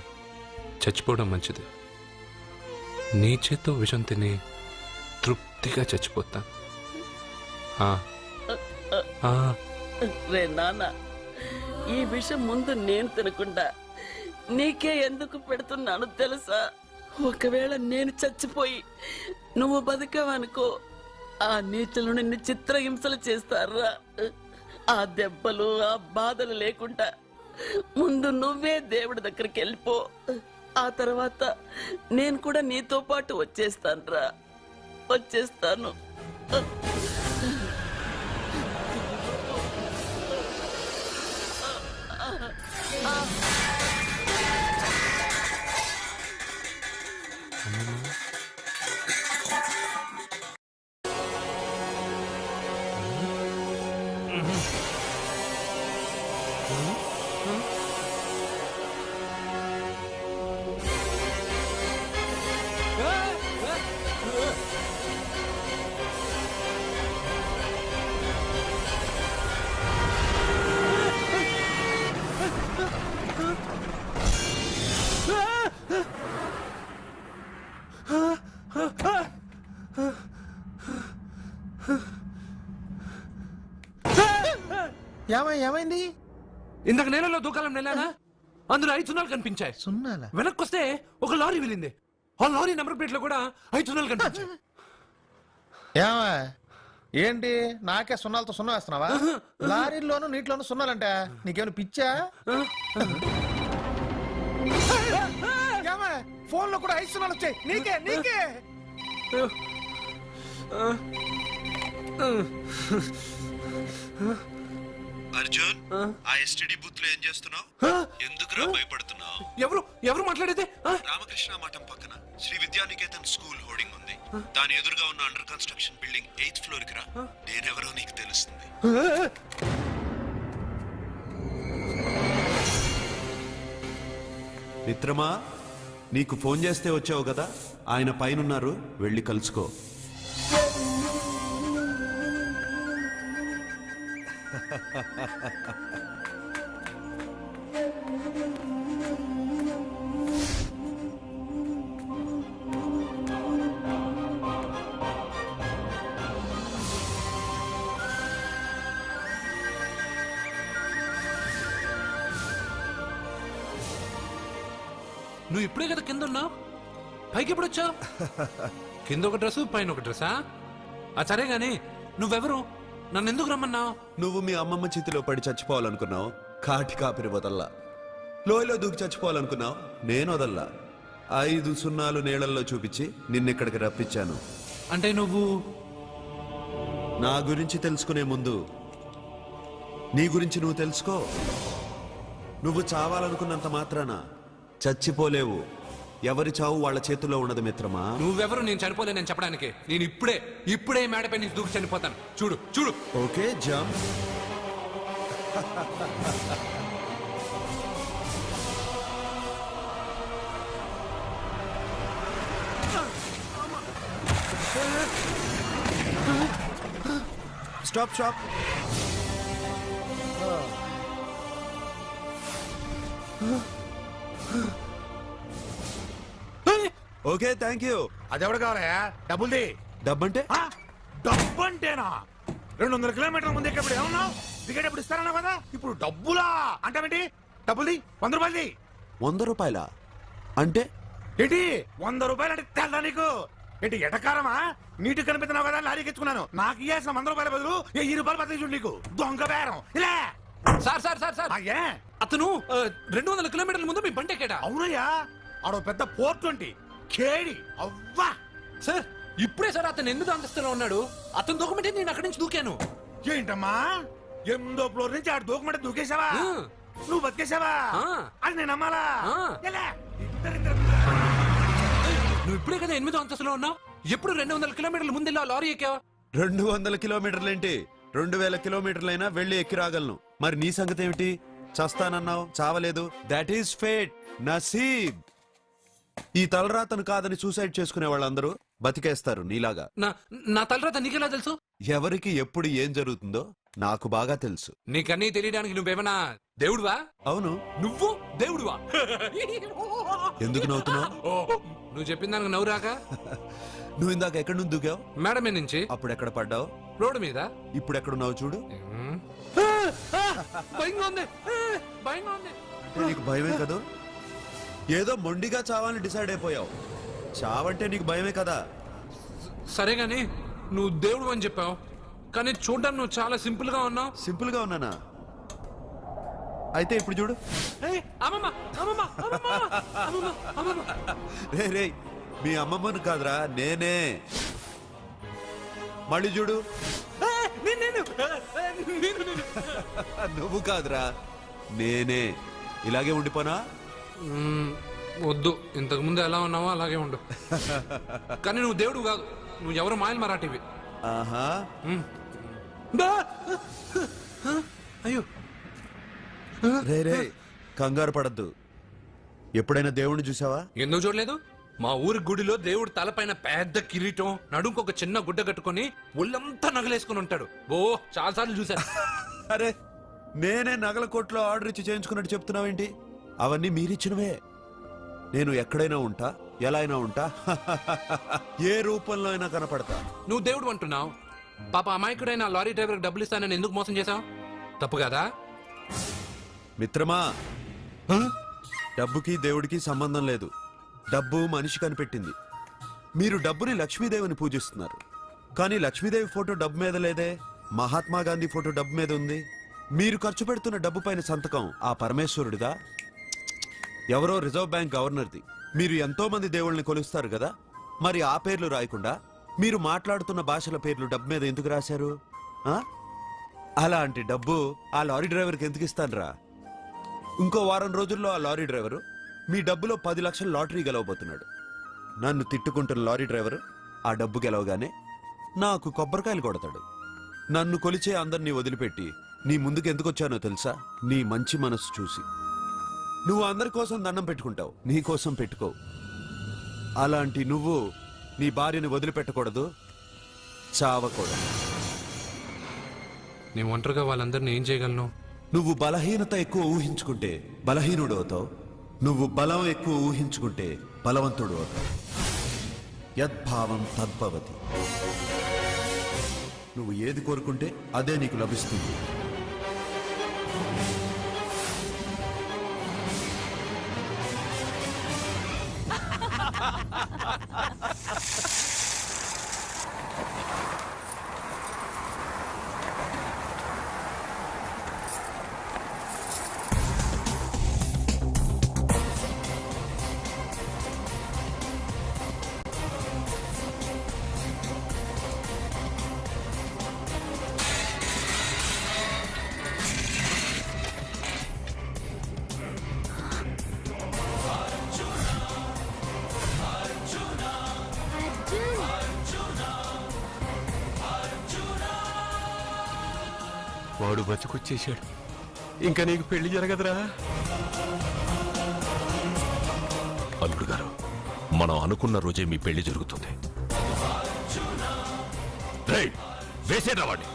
C: చచ్చిపోవడం మంచిది. నీ చేత్తో విషం తిని తృప్తిగా చచ్చిపోతా.
B: రే నాన్న, ఈ విషయం ముందు నేను తినకుండా నీకే ఎందుకు పెడుతున్నాను తెలుసా? ఒకవేళ నేను చచ్చిపోయి నువ్వు బతికావనుకో, ఆ నీచులు నిన్ను చిత్రహింసలు చేస్తారా? ఆ దెబ్బలు ఆ బాధలు లేకుండా ముందు నువ్వే దేవుడి దగ్గరికి వెళ్ళిపో. ఆ తర్వాత నేను కూడా నీతో పాటు వచ్చేస్తానురా, వచ్చేస్తాను.
J: ఏమైంది?
C: ఇందాక నేలలో దూకాలం నెలానా, అందులో 5 సున్నాలు కనిపించాయి.
J: సున్నాలా?
C: వెనక్కి వస్తే ఒక లారీ వెళ్ళింది. ఆ లారీ నెంబర్ ప్లేట్ లో కూడా 5 సున్నాలు కనిపించాయి.
G: ఏమా ఏంటి నాకే సున్నాలతో సున్నా వేస్తున్నావా? లారీల్లోనూ నీటిలోనూ సున్నాలంటే నీకేమైనా పిచ్చా? ఫోన్ లో కూడా 5 సున్నాలు వచ్చాయి. నీకే నీకే
I: అర్జున్, ఆ ఎస్టీడీ బూత్ లో ఏం చేస్తున్నావు? ఎందుకురా భయపడుతున్నావు?
C: ఎవరు మాట్లాడేది?
I: రామకృష్ణ మఠం పక్కన శ్రీ విద్యానికేతన్ స్కూల్ హోర్డింగ్ ఉంది. దాని ఎదురుగా ఉన్న under construction building 8th floor కి రా. నేనెవరో నీకు తెలుస్తుంది.
P: మిత్రమా, నీకు ఫోన్ చేస్తే వచ్చావు కదా, ఆయన పైనున్నారు, వెళ్ళి కలుసుకో.
C: నువ్వు ఇప్పుడే కదా కింద ఉన్నావు, పైకి ఎప్పుడు వచ్చావు? కింద ఒక డ్రెస్, పైన ఒక డ్రెస్సా? సరే గాని నువ్వెవరు? నన్ను ఎందుకు రమ్మన్నావు?
P: నువ్వు మీ అమ్మమ్మ చేతిలో పడి చచ్చిపోవాలనుకున్నావు, కాటి కాపిరి వదల్లా. లోయలో దూకి చచ్చిపోవాలనుకున్నావు, నేను వదల్లా. 5 సున్నాలు నీళ్ళల్లో చూపించి నిన్నెక్కడికి రప్పించాను.
C: అంటే నువ్వు
P: నా గురించి తెలుసుకునే ముందు నీ గురించి నువ్వు తెలుసుకో. నువ్వు చావాలనుకున్నంత మాత్రాన చచ్చిపోలేవు. ఎవరి చావు వాళ్ళ చేతుల్లో ఉండదు మిత్రమా.
C: నువ్వెవరు నేను చనిపోలేనని చెప్పడానికి? నేను ఇప్పుడే మేడపై నుంచి దూకి చనిపోతాను. చూడు చూడు.
P: Okay, jump. Stop stop. Okay, thank you.
G: అది ఎవడు కావాలయా? డబ్బుల్ది.
P: డబ్బంటే?
G: డబ్బు అంటేనా? 200 కిలోమీటర్ల ముందు ఎక్కడ ఏమన్నావు? టికెట్ ఎప్పుడు ఇస్తారన్నావు కదా, ఇప్పుడు డబ్బులా అంటావేంటి? డబ్బుల్ది 100 రూపాయలది.
P: 100 రూపాయలా? అంటే
G: ఏంటి 100 రూపాయలు అంటే తెల్దా నీకు? ఏంటి ఎటకారమా? నీటి కనిపిస్తున్నావు కదా, లారీకి ఎత్తుకున్నాను. నాకు ఇయ్యాల్సిన 100 రూపాయల బదులు 1000 రూపాయలు బదిలీ చూడు నీకు. దొంగ బేరం. ఇలా
C: సార్ సార్ సార్ సార్, అతను 200 కిలోమీటర్ల ముందు మీ బండి ఎక్కాడా?
G: అవునయ్యా, ఆడో పెద్ద పోర్ట్ వంటి కేడి. అవ్వా
C: సార్, ఇప్పుడే సార్ అతను 8వ అంతస్తులో ఉన్నాడు. అతను దూకమంటే నేను అక్కడి నుంచి దూకాను.
G: ఏంటమ్మా, 8వ ఫ్లోర్ నుంచి ఆడు దూకమంటే దూకేశావా? నువ్వు బతికేశావా? అది నేను నమ్మాలా?
C: నువ్వు ఇప్పుడే కదా 8వ అంతస్తులో ఉన్నావు. ఎప్పుడు 200 కిలోమీటర్ల ముందు లారీ ఎక్కావా?
P: 200 కిలోమీటర్లేంటి, 2000 కిలోమీటర్లైనా వెళ్ళి ఎక్కి రాగలను. మరి నీ సంగతి ఏమిటి? చస్తానన్నావు, చావలేదు. That is fate, నసీబ్. ఈ తలరాతను కాదని సూసైడ్ చేసుకునే వాళ్ళందరూ బతికేస్తారు నీలాగా.
C: నా తలరాత నీకెలా తెలుసు?
P: ఎవరికి ఎప్పుడు ఏం జరుగుతుందో నాకు బాగా తెలుసు.
C: నీకన్నీ తెలియడానికి నువ్వేమన్నా దేవుడువా?
P: అవును.
C: నువ్వు దేవుడువా?
P: ఎందుకు నవ్వుతున్నావు?
C: నువ్వు చెప్పిన దానికి నవ్వు రాక?
P: నువ్వు ఇందాక ఎక్కడి నుంచి దూకావు?
C: మేడ మీద నుంచి.
P: అప్పుడు ఎక్కడ పడ్డావు?
C: రోడ్డు మీద.
P: ఇప్పుడు ఎక్కడున్నావు చూడు.
C: భయంగా ఉంది, భయంగా ఉంది.
P: అంటే నీకు భయమే కదా? ఏదో మొండిగా చావాలని డిసైడ్ అయిపోయావు. చావంటే నీకు భయమే కదా?
C: సరే గాని నువ్వు దేవుడు అని చెప్పావు, కానీ చూడడానికి నువ్వు చాలా సింపుల్ గా ఉన్నావు.
P: సింపుల్ గా ఉన్నానా? అయితే ఇప్పుడు చూడు. రే రే, మీ అమ్మమ్మను కాదురా, నేనే. మళ్ళీ చూడు. నువ్వు కాదురా, నేనే. ఇలాగే ఉండిపోనా?
C: వద్దు, ఇంతకు ముందు ఎలా ఉన్నావో అలాగే ఉండు. కానీ నువ్వు దేవుడు కాదు, నువ్వు ఎవరు మాయలు మరాఠీవి.
P: ఆహా.
C: అయ్యో.
P: రే రే, కంగారు పడద్దు. ఎప్పుడైనా దేవుణ్ణి చూసావా?
C: ఎందుకు చూడలేదు? మా ఊరి గుడిలో దేవుడు తలపైన పెద్ద కిరీటం, నడుంకు ఒక చిన్న గుడ్డ కట్టుకొని ఒళ్ళంతా నగలేసుకుని ఉంటాడు. ఓ చాలా సార్లు చూశాను.
P: అరే, నేనే నగల కొట్లో ఆర్డర్ ఇచ్చి చేయించుకున్నట్టు చెప్తున్నావేంటి? అవన్నీ మీరిచ్చినవే. నేను ఎక్కడైనా ఉంటా, ఎలా అయినా ఉంటా, ఏ రూపంలో అయినా కనపడతా.
C: నువ్వు దేవుడు అంటున్నావు, పాప అమాయకుడైన లారీ డ్రైవర్ డబ్బులు ఇస్తానని ఎందుకు మోసం చేశావు? తప్పు కదా
P: మిత్రమా? డబ్బుకి దేవుడికి సంబంధం లేదు. డబ్బు మనిషి కనిపెట్టింది. మీరు డబ్బుని లక్ష్మీదేవిని పూజిస్తున్నారు, కానీ లక్ష్మీదేవి ఫోటో డబ్బు మీద లేదే. మహాత్మా గాంధీ ఫోటో డబ్బు మీద ఉంది. మీరు ఖర్చు పెడుతున్న డబ్బు పైన సంతకం ఆ పరమేశ్వరుడిదా, ఎవరో రిజర్వ్ బ్యాంక్ గవర్నర్ది? మీరు ఎంతో మంది దేవుళ్ళని కొలుస్తారు కదా, మరి ఆ పేర్లు రాయకుండా మీరు మాట్లాడుతున్న భాషల పేర్లు డబ్బు మీద ఎందుకు రాశారు? అలాంటి డబ్బు ఆ లారీ డ్రైవర్కి ఎందుకు ఇస్తానురా? ఇంకో వారం రోజుల్లో ఆ లారీ డ్రైవరు మీ డబ్బులో 10 లక్షల లాటరీ గెలవబోతున్నాడు. నన్ను తిట్టుకుంటున్న లారీ డ్రైవరు ఆ డబ్బు గెలవగానే నాకు కొబ్బరికాయలు కొడతాడు. నన్ను కొలిచే అందరినీ వదిలిపెట్టి నీ ముందుకు ఎందుకు వచ్చానో తెలుసా? నీ మంచి మనసు చూసి. నువ్వు అందరి కోసం దండం పెట్టుకుంటావు, నీ కోసం పెట్టుకోవు. అలాంటి నువ్వు నీ భార్యని వదిలిపెట్టకూడదు, చావకూడదు.
C: నీ ఒంటరిగా వాళ్ళందరినీ ఏం చేయగలను?
P: నువ్వు బలహీనత ఎక్కువ ఊహించుకుంటే బలహీనుడు అవుతావు. నువ్వు బలం ఎక్కువ ఊహించుకుంటే బలవంతుడు అవుతావు. యద్భావం తద్భవతి. నువ్వు ఏది కోరుకుంటే అదే నీకు లభిస్తుంది.
I: వాడు బతుకొచ్చేశాడు. ఇంకా నీకు పెళ్లి జరగదురా. అల్లుడు గారు, మనం అనుకున్న రోజే మీ పెళ్లి జరుగుతుంది. రేయ్, వేసేరా వాడిని.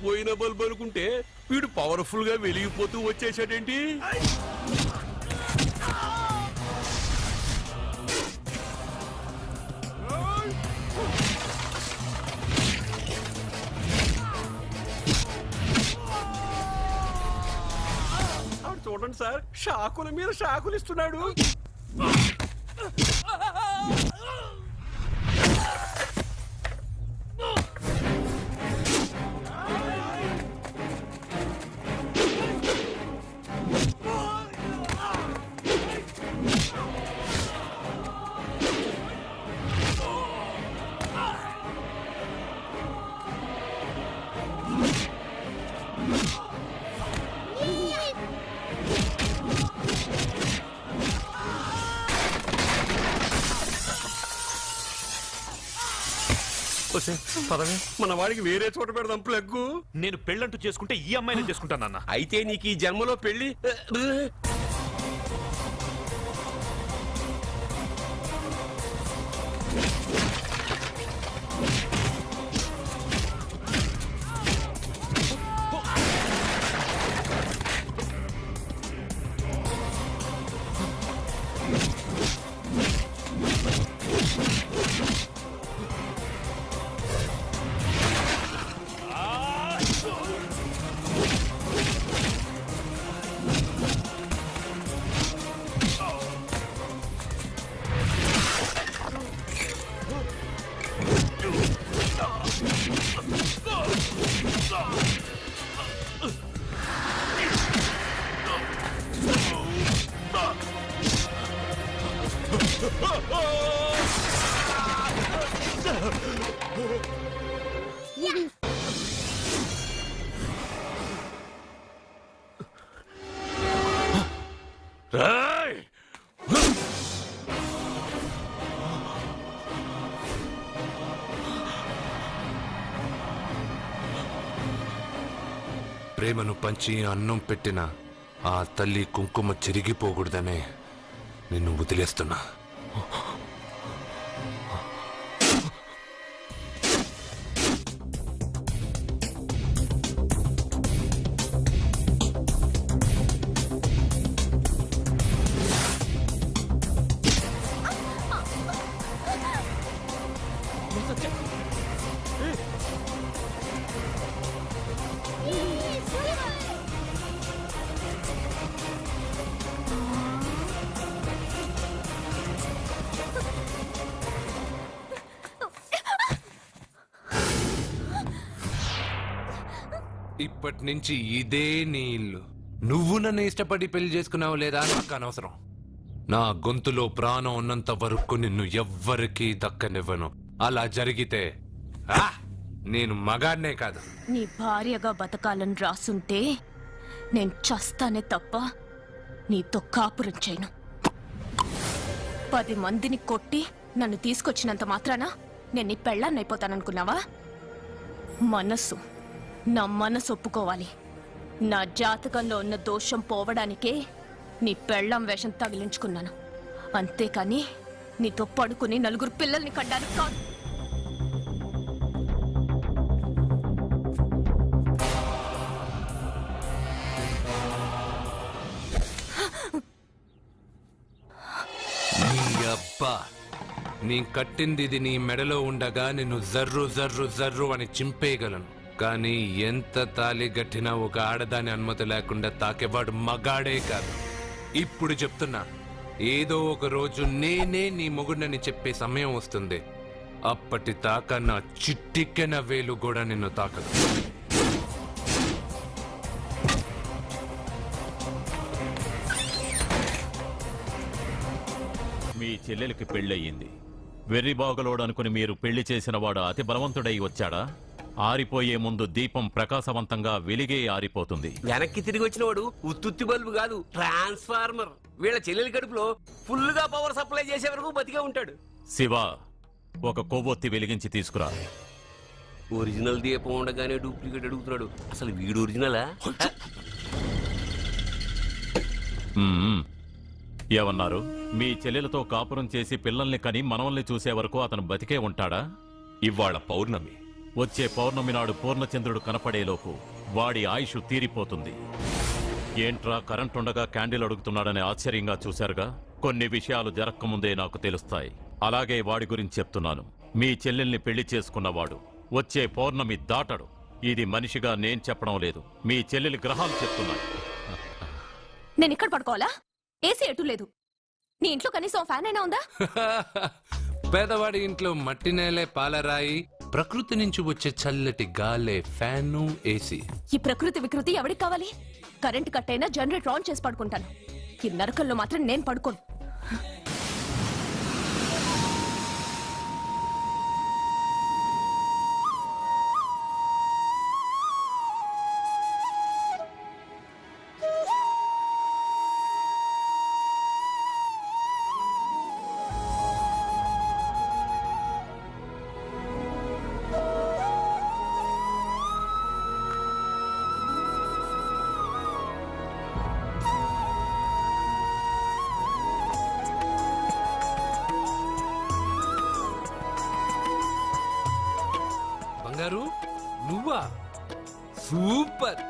I: పోయిన బల్బు అనుకుంటే వీడు పవర్ఫుల్ గా వెలిగిపోతూ వచ్చేసాడేంటి? చూడండి సార్, షాకుల మీద షాకులు ఇస్తున్నాడు.
N: నమస్తే పదవి.
G: మన వాడికి వేరే చోట పెడదాం ప్లగ్గు.
N: నేను పెళ్ళంటూ చేసుకుంటే ఈ అమ్మాయిని చేసుకుంటానన్న.
G: అయితే నీకు ఈ జన్మలో పెళ్లి
C: ప్రేమను పంచి అన్నం పెట్టిన ఆ తల్లి కుంకుమ చెరిగిపోకూడదనే నిన్ను వదిలేస్తున్నా. ఇప్పటి నుంచి ఇదే నీ ఇల్లు. నువ్వు నన్ను ఇష్టపడి పెళ్లి చేసుకున్నావు లేదా నాకు అనవసరం. నా గొంతులో ప్రాణం ఉన్నంత వరకు నిన్ను ఎవ్వరికీ దక్కనివ్వను. అలా జరిగితే నేను మగాడినే కాదు,
L: నీ భార్యగా బతకాలని రాసుంటే నేను చస్తానే తప్ప నీతో కాపురం చేయను. 10 మందిని కొట్టి నన్ను తీసుకొచ్చినంత మాత్రాన నేను నీ పెళ్ళాన్నైపోతాననుకున్నావా? నా మనసు ఒప్పుకోవాలి. నా జాతకంలో ఉన్న దోషం పోవడానికే నీ పెళ్ళాం వేషం తగిలించుకున్నాను. అంతేకాని నీతో పడుకుని 4 పిల్లల్ని కడ్డానికి కాదు.
C: నీ అబ్బా, నీ కట్టింది ఇది నీ మెడలో ఉండగా నిన్ను జర్రు జర్రు జర్రు అని చింపేయగలను. కానీ ఎంత తాలి గట్టినా ఒక ఆడదాని అనుమతి లేకుండా తాకేవాడు మగాడే కాదు. ఇప్పుడు చెప్తున్నా, ఏదో ఒక రోజు నేనే నీ మొగుడని చెప్పే సమయం వస్తుంది. అప్పటిదాకా నా చిట్టికెన వేలు కూడా నిన్ను తాకదు.
N: మీ చెల్లెలికి పెళ్ళయింది. వెర్రి బాగులోడనుకుని మీరు పెళ్లి చేసిన వాడు అతి బలవంతుడై వచ్చాడా? ఆరిపోయే ముందు దీపం ప్రకాశవంతంగా వెలిగే ఆరిపోతుంది.
G: వెనక్కి తిరిగి వచ్చిన వాడు ఉత్తుత్తి బల్బు కాదు, ట్రాన్స్ఫార్మర్. వీళ్ళ చెల్లెలి కడుపులో ఫుల్ గా పవర్ సప్లై చేసే వరకు బతికే ఉంటాడు.
N: శివ, ఒక కొవ్వొత్తి వెలిగించి తీసుకురా.
G: ఒరిజినల్ దీపం ఉండగానే డూప్లికేట్ అడుగుతున్నాడు. అసలు వీడు ఒరిజినలా?
N: ఏమన్నారు? మీ చెల్లెలతో కాపురం చేసి పిల్లల్ని కని మనవల్ని చూసే వరకు అతను బతికే ఉంటాడా?
I: ఇవాళ పౌర్ణమి.
N: వచ్చే పౌర్ణమి నాడు పూర్ణచంద్రుడు కనపడేలోపు వాడి ఆయుష్ తీరిపోతుంది. ఏంట్రా కరెంటుండగా క్యాండిల్ అడుగుతున్నాడని ఆశ్చర్యంగా చూశారుగా? కొన్ని విషయాలు జరక్కముందే నాకు తెలుస్తాయి. అలాగే వాడి గురించి చెప్తున్నాను. మీ చెల్లెల్ని పెళ్లి చేసుకున్నవాడు వచ్చే పౌర్ణమి దాటడు. ఇది మనిషిగా నేను చెప్పడం లేదు, మీ చెల్లెలి గ్రహాలు చెప్తున్నాయి.
L: నేను ఇక్కడ పడుకోవాలా? ఏసీ ఎటు లేదు. నీ ఇంట్లో కనీసం ఫ్యాన్ అయినా ఉందా?
C: పేదవాడి ఇంట్లో మట్టి నేలే పాలరాయి, ప్రకృతి నుంచి వచ్చే చల్లటి గాలే ఫ్యాను, ఏసీ.
L: ఈ ప్రకృతి వికృతి ఎవరికి కావాలి? కరెంట్ కట్ అయినా జనరేటర్ ఆన్ చేసి పడుకుంటాను. ఈ నరకంలో మాత్రం నేను పడుకోను.
C: సూపర్.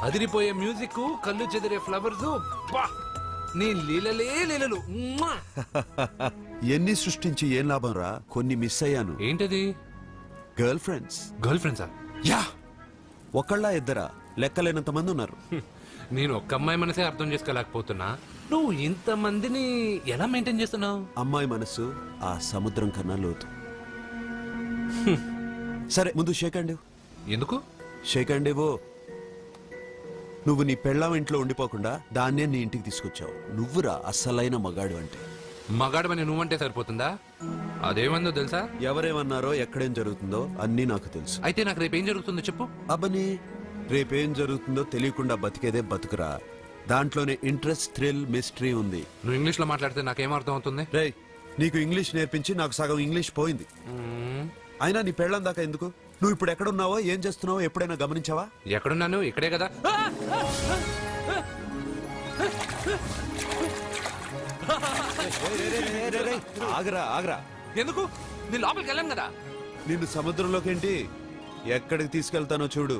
C: అదిరిపోయే మ్యూజిక్, కళ్ళు చెదిరే ఫ్లవర్స్. నీ లీలలే లీలలు. మ్మా!
P: ఎన్ని సృష్టించి ఏం లాభం రా, కొన్ని మిస్ అయ్యాను.
C: ఏంటది?
P: Girl friends.
C: గర్ల్ ఫ్రెండ్సా? యా.
P: ఒకళ్ళ ఇద్దరా, లెక్కలేనంత మంది ఉన్నారు.
C: నేను ఒక్క అమ్మాయి మనసే అర్థం చేసుకోలేకపోతున్నా. నువ్వు ఇంతమందిని ఎలా మెయింటైన్ చేస్తున్నావు?
P: అమ్మాయి మనసు ఆ సముద్రం కన్నా లోతు. సరే ముందు షేక్ హ్యాండ్.
C: ఎందుకు
P: షేక్ హ్యాండ్ ఇవ్వు. నువ్వు నీ పెళ్ళాం ఇంట్లో ఉండిపోకుండా దాన్నే నీ ఇంటికి తీసుకొచ్చావు. నువ్వురా అస్సలైన మగాడు అంటే.
C: మగాడమని నువ్వంటే సరిపోతుందా? అదేమందో తెలుసా?
P: ఎవరేమన్నారో ఎక్కడేం జరుగుతుందో అన్నీ నాకు తెలుసు.
C: అయితే నాకు రేపేం జరుగుతుందో చెప్పు.
P: అబ్బని, రేపేం జరుగుతుందో తెలియకుండా బతికేదే బతుకురా. దాంట్లోనే ఇంట్రెస్ట్, థ్రిల్, మిస్టరీ ఉంది.
C: నువ్వు ఇంగ్లీష్ లో మాట్లాడితే నాకేం అర్థం అవుతుంది?
P: రే, నీకు ఇంగ్లీష్ నేర్పించి నాకు సగం ఇంగ్లీష్ పోయింది. అయినా నీ పెళ్ళం దాకా ఎందుకు? నువ్వు ఇప్పుడు ఎక్కడున్నావో, ఏం చేస్తున్నావో ఎప్పుడైనా గమనించావా?
C: ఎక్కడున్నాను? ఇక్కడే కదా.
P: ఆగరా ఆగరా.
C: ఎందుకు? నీ లోపలికి వెళ్ళాను కదా.
P: నిన్ను సముద్రంలోకేంటి, ఎక్కడికి తీసుకెళ్తానో చూడు.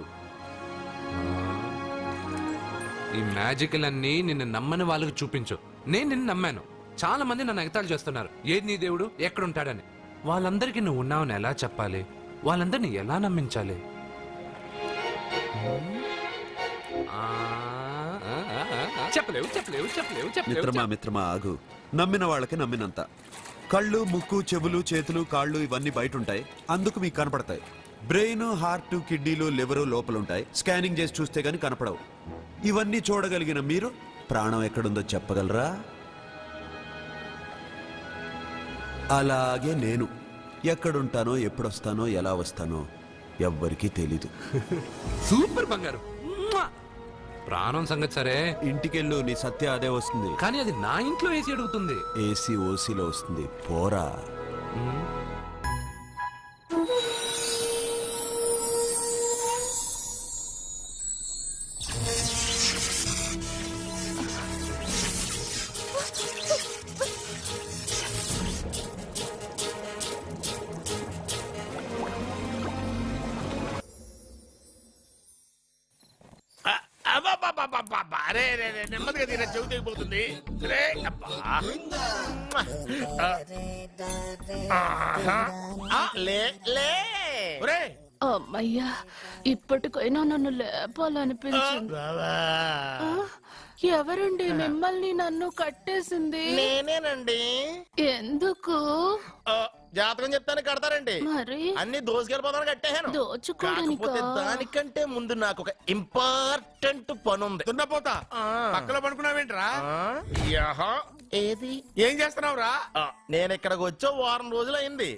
C: ఈ మ్యాజికల్ అన్ని నిన్ను నమ్మని వాళ్ళకి చూపించు. నేను నిన్ను నమ్మాను. చాలా మంది నన్ను ఎగతాళి చేస్తున్నారు. ఏది నీ దేవుడు, ఎక్కడుంటాడని. వాళ్ళందరికీ నువ్వు ఉన్నావని ఎలా చెప్పాలి? వాళ్ళందరినీ ఎలా నమ్మించాలి? చెప్పలేవు చెప్పలేవు చెప్పలేవు
P: మిత్రమా మిత్రమా ఆగు. నమ్మిన వాళ్ళకి నమ్మినంత. కళ్ళు, ముక్కు, చెవులు, చేతులు, కాళ్ళు ఇవన్నీ బయట ఉంటాయి, అందుకు మీకు కనపడతాయి. బ్రెయిన్, హార్ట్, కిడ్నీలు, లివరు లోపలుంటాయి. స్కానింగ్ చేసి చూస్తే గానీ కనపడవు. ఇవన్నీ చూడగలిగిన మీరు ప్రాణం ఎక్కడుందో చెప్పగలరా? అలాగే నేను ఎక్కడుంటానో, ఎప్పుడొస్తానో, ఎలా వస్తానో ఎవ్వరికీ తెలీదు.
C: సూపర్ బంగారు. ప్రాణం సంగతి సరే,
P: ఇంటికెళ్ళు, నీ సత్య అదే వస్తుంది.
C: కానీ అది నా ఇంట్లో ఏసీ అడుగుతుంది.
P: ఏసీ ఓసీలో వస్తుంది, పోరా.
G: అరే రే రే, నెమ్మదిగా తీరా, చెవి తెగిపోతుంది. రే అబ్బా. లే లే. ఒరే
L: అమ్మయ్యా, ఇప్పటికైనా నన్ను లేపాలనిపించింది. ఎవరండి మిమ్మల్ని నన్ను కట్టేసింది?
G: నేనేనండి.
L: ఎందుకు?
G: జాతకం చెప్తాను కడతారండి.
L: మరి
G: అన్ని దోసుకెళ్ళిపోతాను కట్టేహాను. కాకపోతే దానికంటే ముందు నాకు ఒక ఇంపార్టెంట్ పని ఉంది. దున్నపోతా పక్కలో పడుకున్నావేంట్రా? ఏది ఏం చేస్తున్నావురా? నేను ఇక్కడికి వచ్చో వారం రోజులు అయింది.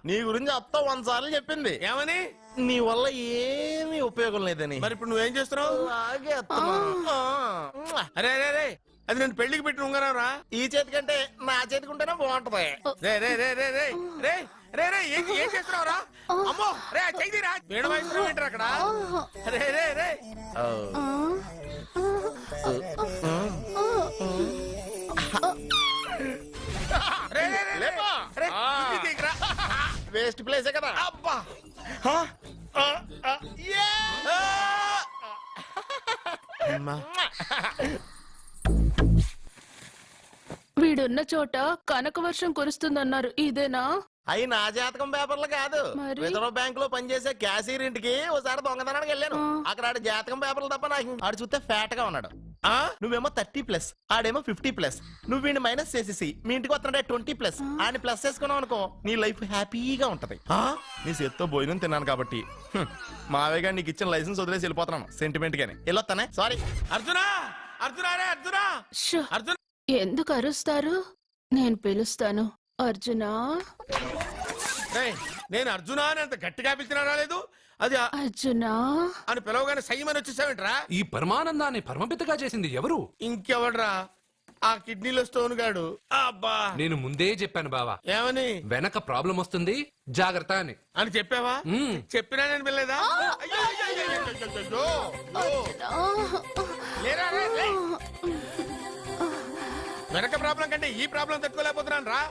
G: నీ గురించి అత్త 100 సార్లు చెప్పింది. ఏమని? నీ వల్ల ఏమీ ఉపయోగం లేదని. మరి ఇప్పుడు నువ్వేం చేస్తున్నావు? అరే అరే రే, అది నేను పెళ్లికి పెట్టిన ఉంగరం రా. ఈ చేతి కంటే నా చేతికి ఉంటేనే బాగుంటది. రే రే రే రే రే రే రే రే, ఏం చేస్తున్నావు రా? అమ్మో రే, చెయ్యిరా. వేడ వయసు ఏంటారు అక్కడ? రే రే రే. వేస్ట్ ప్లేసే కదా. అబ్బా
L: వీడున్న చోట కనక వర్షం కురుస్తుందన్నారు, ఇదేనా?
G: అయి నా జాతకం పేపర్లు కాదు.
L: మరి?
G: రిజర్వ్ బ్యాంక్ లో పనిచేసే క్యాషియర్ ఇంటికి ఒకసారి దొంగతనానికి వెళ్ళాను. అక్కడ ఆడు జాతకం పేపర్లు తప్ప నాకు ఆడు చూస్తే ఫ్యాట్ గా ఉన్నాడు. నువ్వేమో 30+, ఆడేమో 50+. నువ్వు వీడిని మైనస్ చేసేసి మీ ఇంటికి వస్తున్నాడే 20+. ఆయన ప్లస్ చేసుకున్నావు అనుకో, నీ లైఫ్ హ్యాపీగా ఉంటది. నీ చేత్తో భోజనం తిన్నాను కాబట్టి మావేగా నీకు ఇచ్చిన లైసెన్స్ వదిలేసి వెళ్ళిపోతున్నాను సెంటిమెంట్ గానే. వెళ్ళొస్తానే. సారీ. అర్జునా అర్జునా రే అర్జునా అర్జున్.
L: ఎందుకు అరుస్తారు? నేను పిలుస్తాను. అర్జునా.
G: నేను అర్జునా అని అంత గట్టిగా పిలిచినా రాలేదు. అది
L: అర్జునా
G: అని పిలవగానే సైమని వచ్చేసావేంట్రా?
C: ఈ పరమానందాన్ని పరమపితగా చేసింది ఎవరు?
G: ఇంకెవడ్రా? ఆ కిడ్నీలో స్టోన్ గాడు. అబ్బా,
C: నేను ముందే చెప్పాను బావా.
G: ఏమని?
C: వెనక ప్రాబ్లం వస్తుంది, జాగ్రత్త అని.
G: అని చెప్పావా? చెప్పినా నేను వెళ్ళలేదా? లేరా రే, లే. వెనక ప్రాబ్లం కంటే ఈ ప్రాబ్లం తట్టుకోలేకపోతున్నాను రా.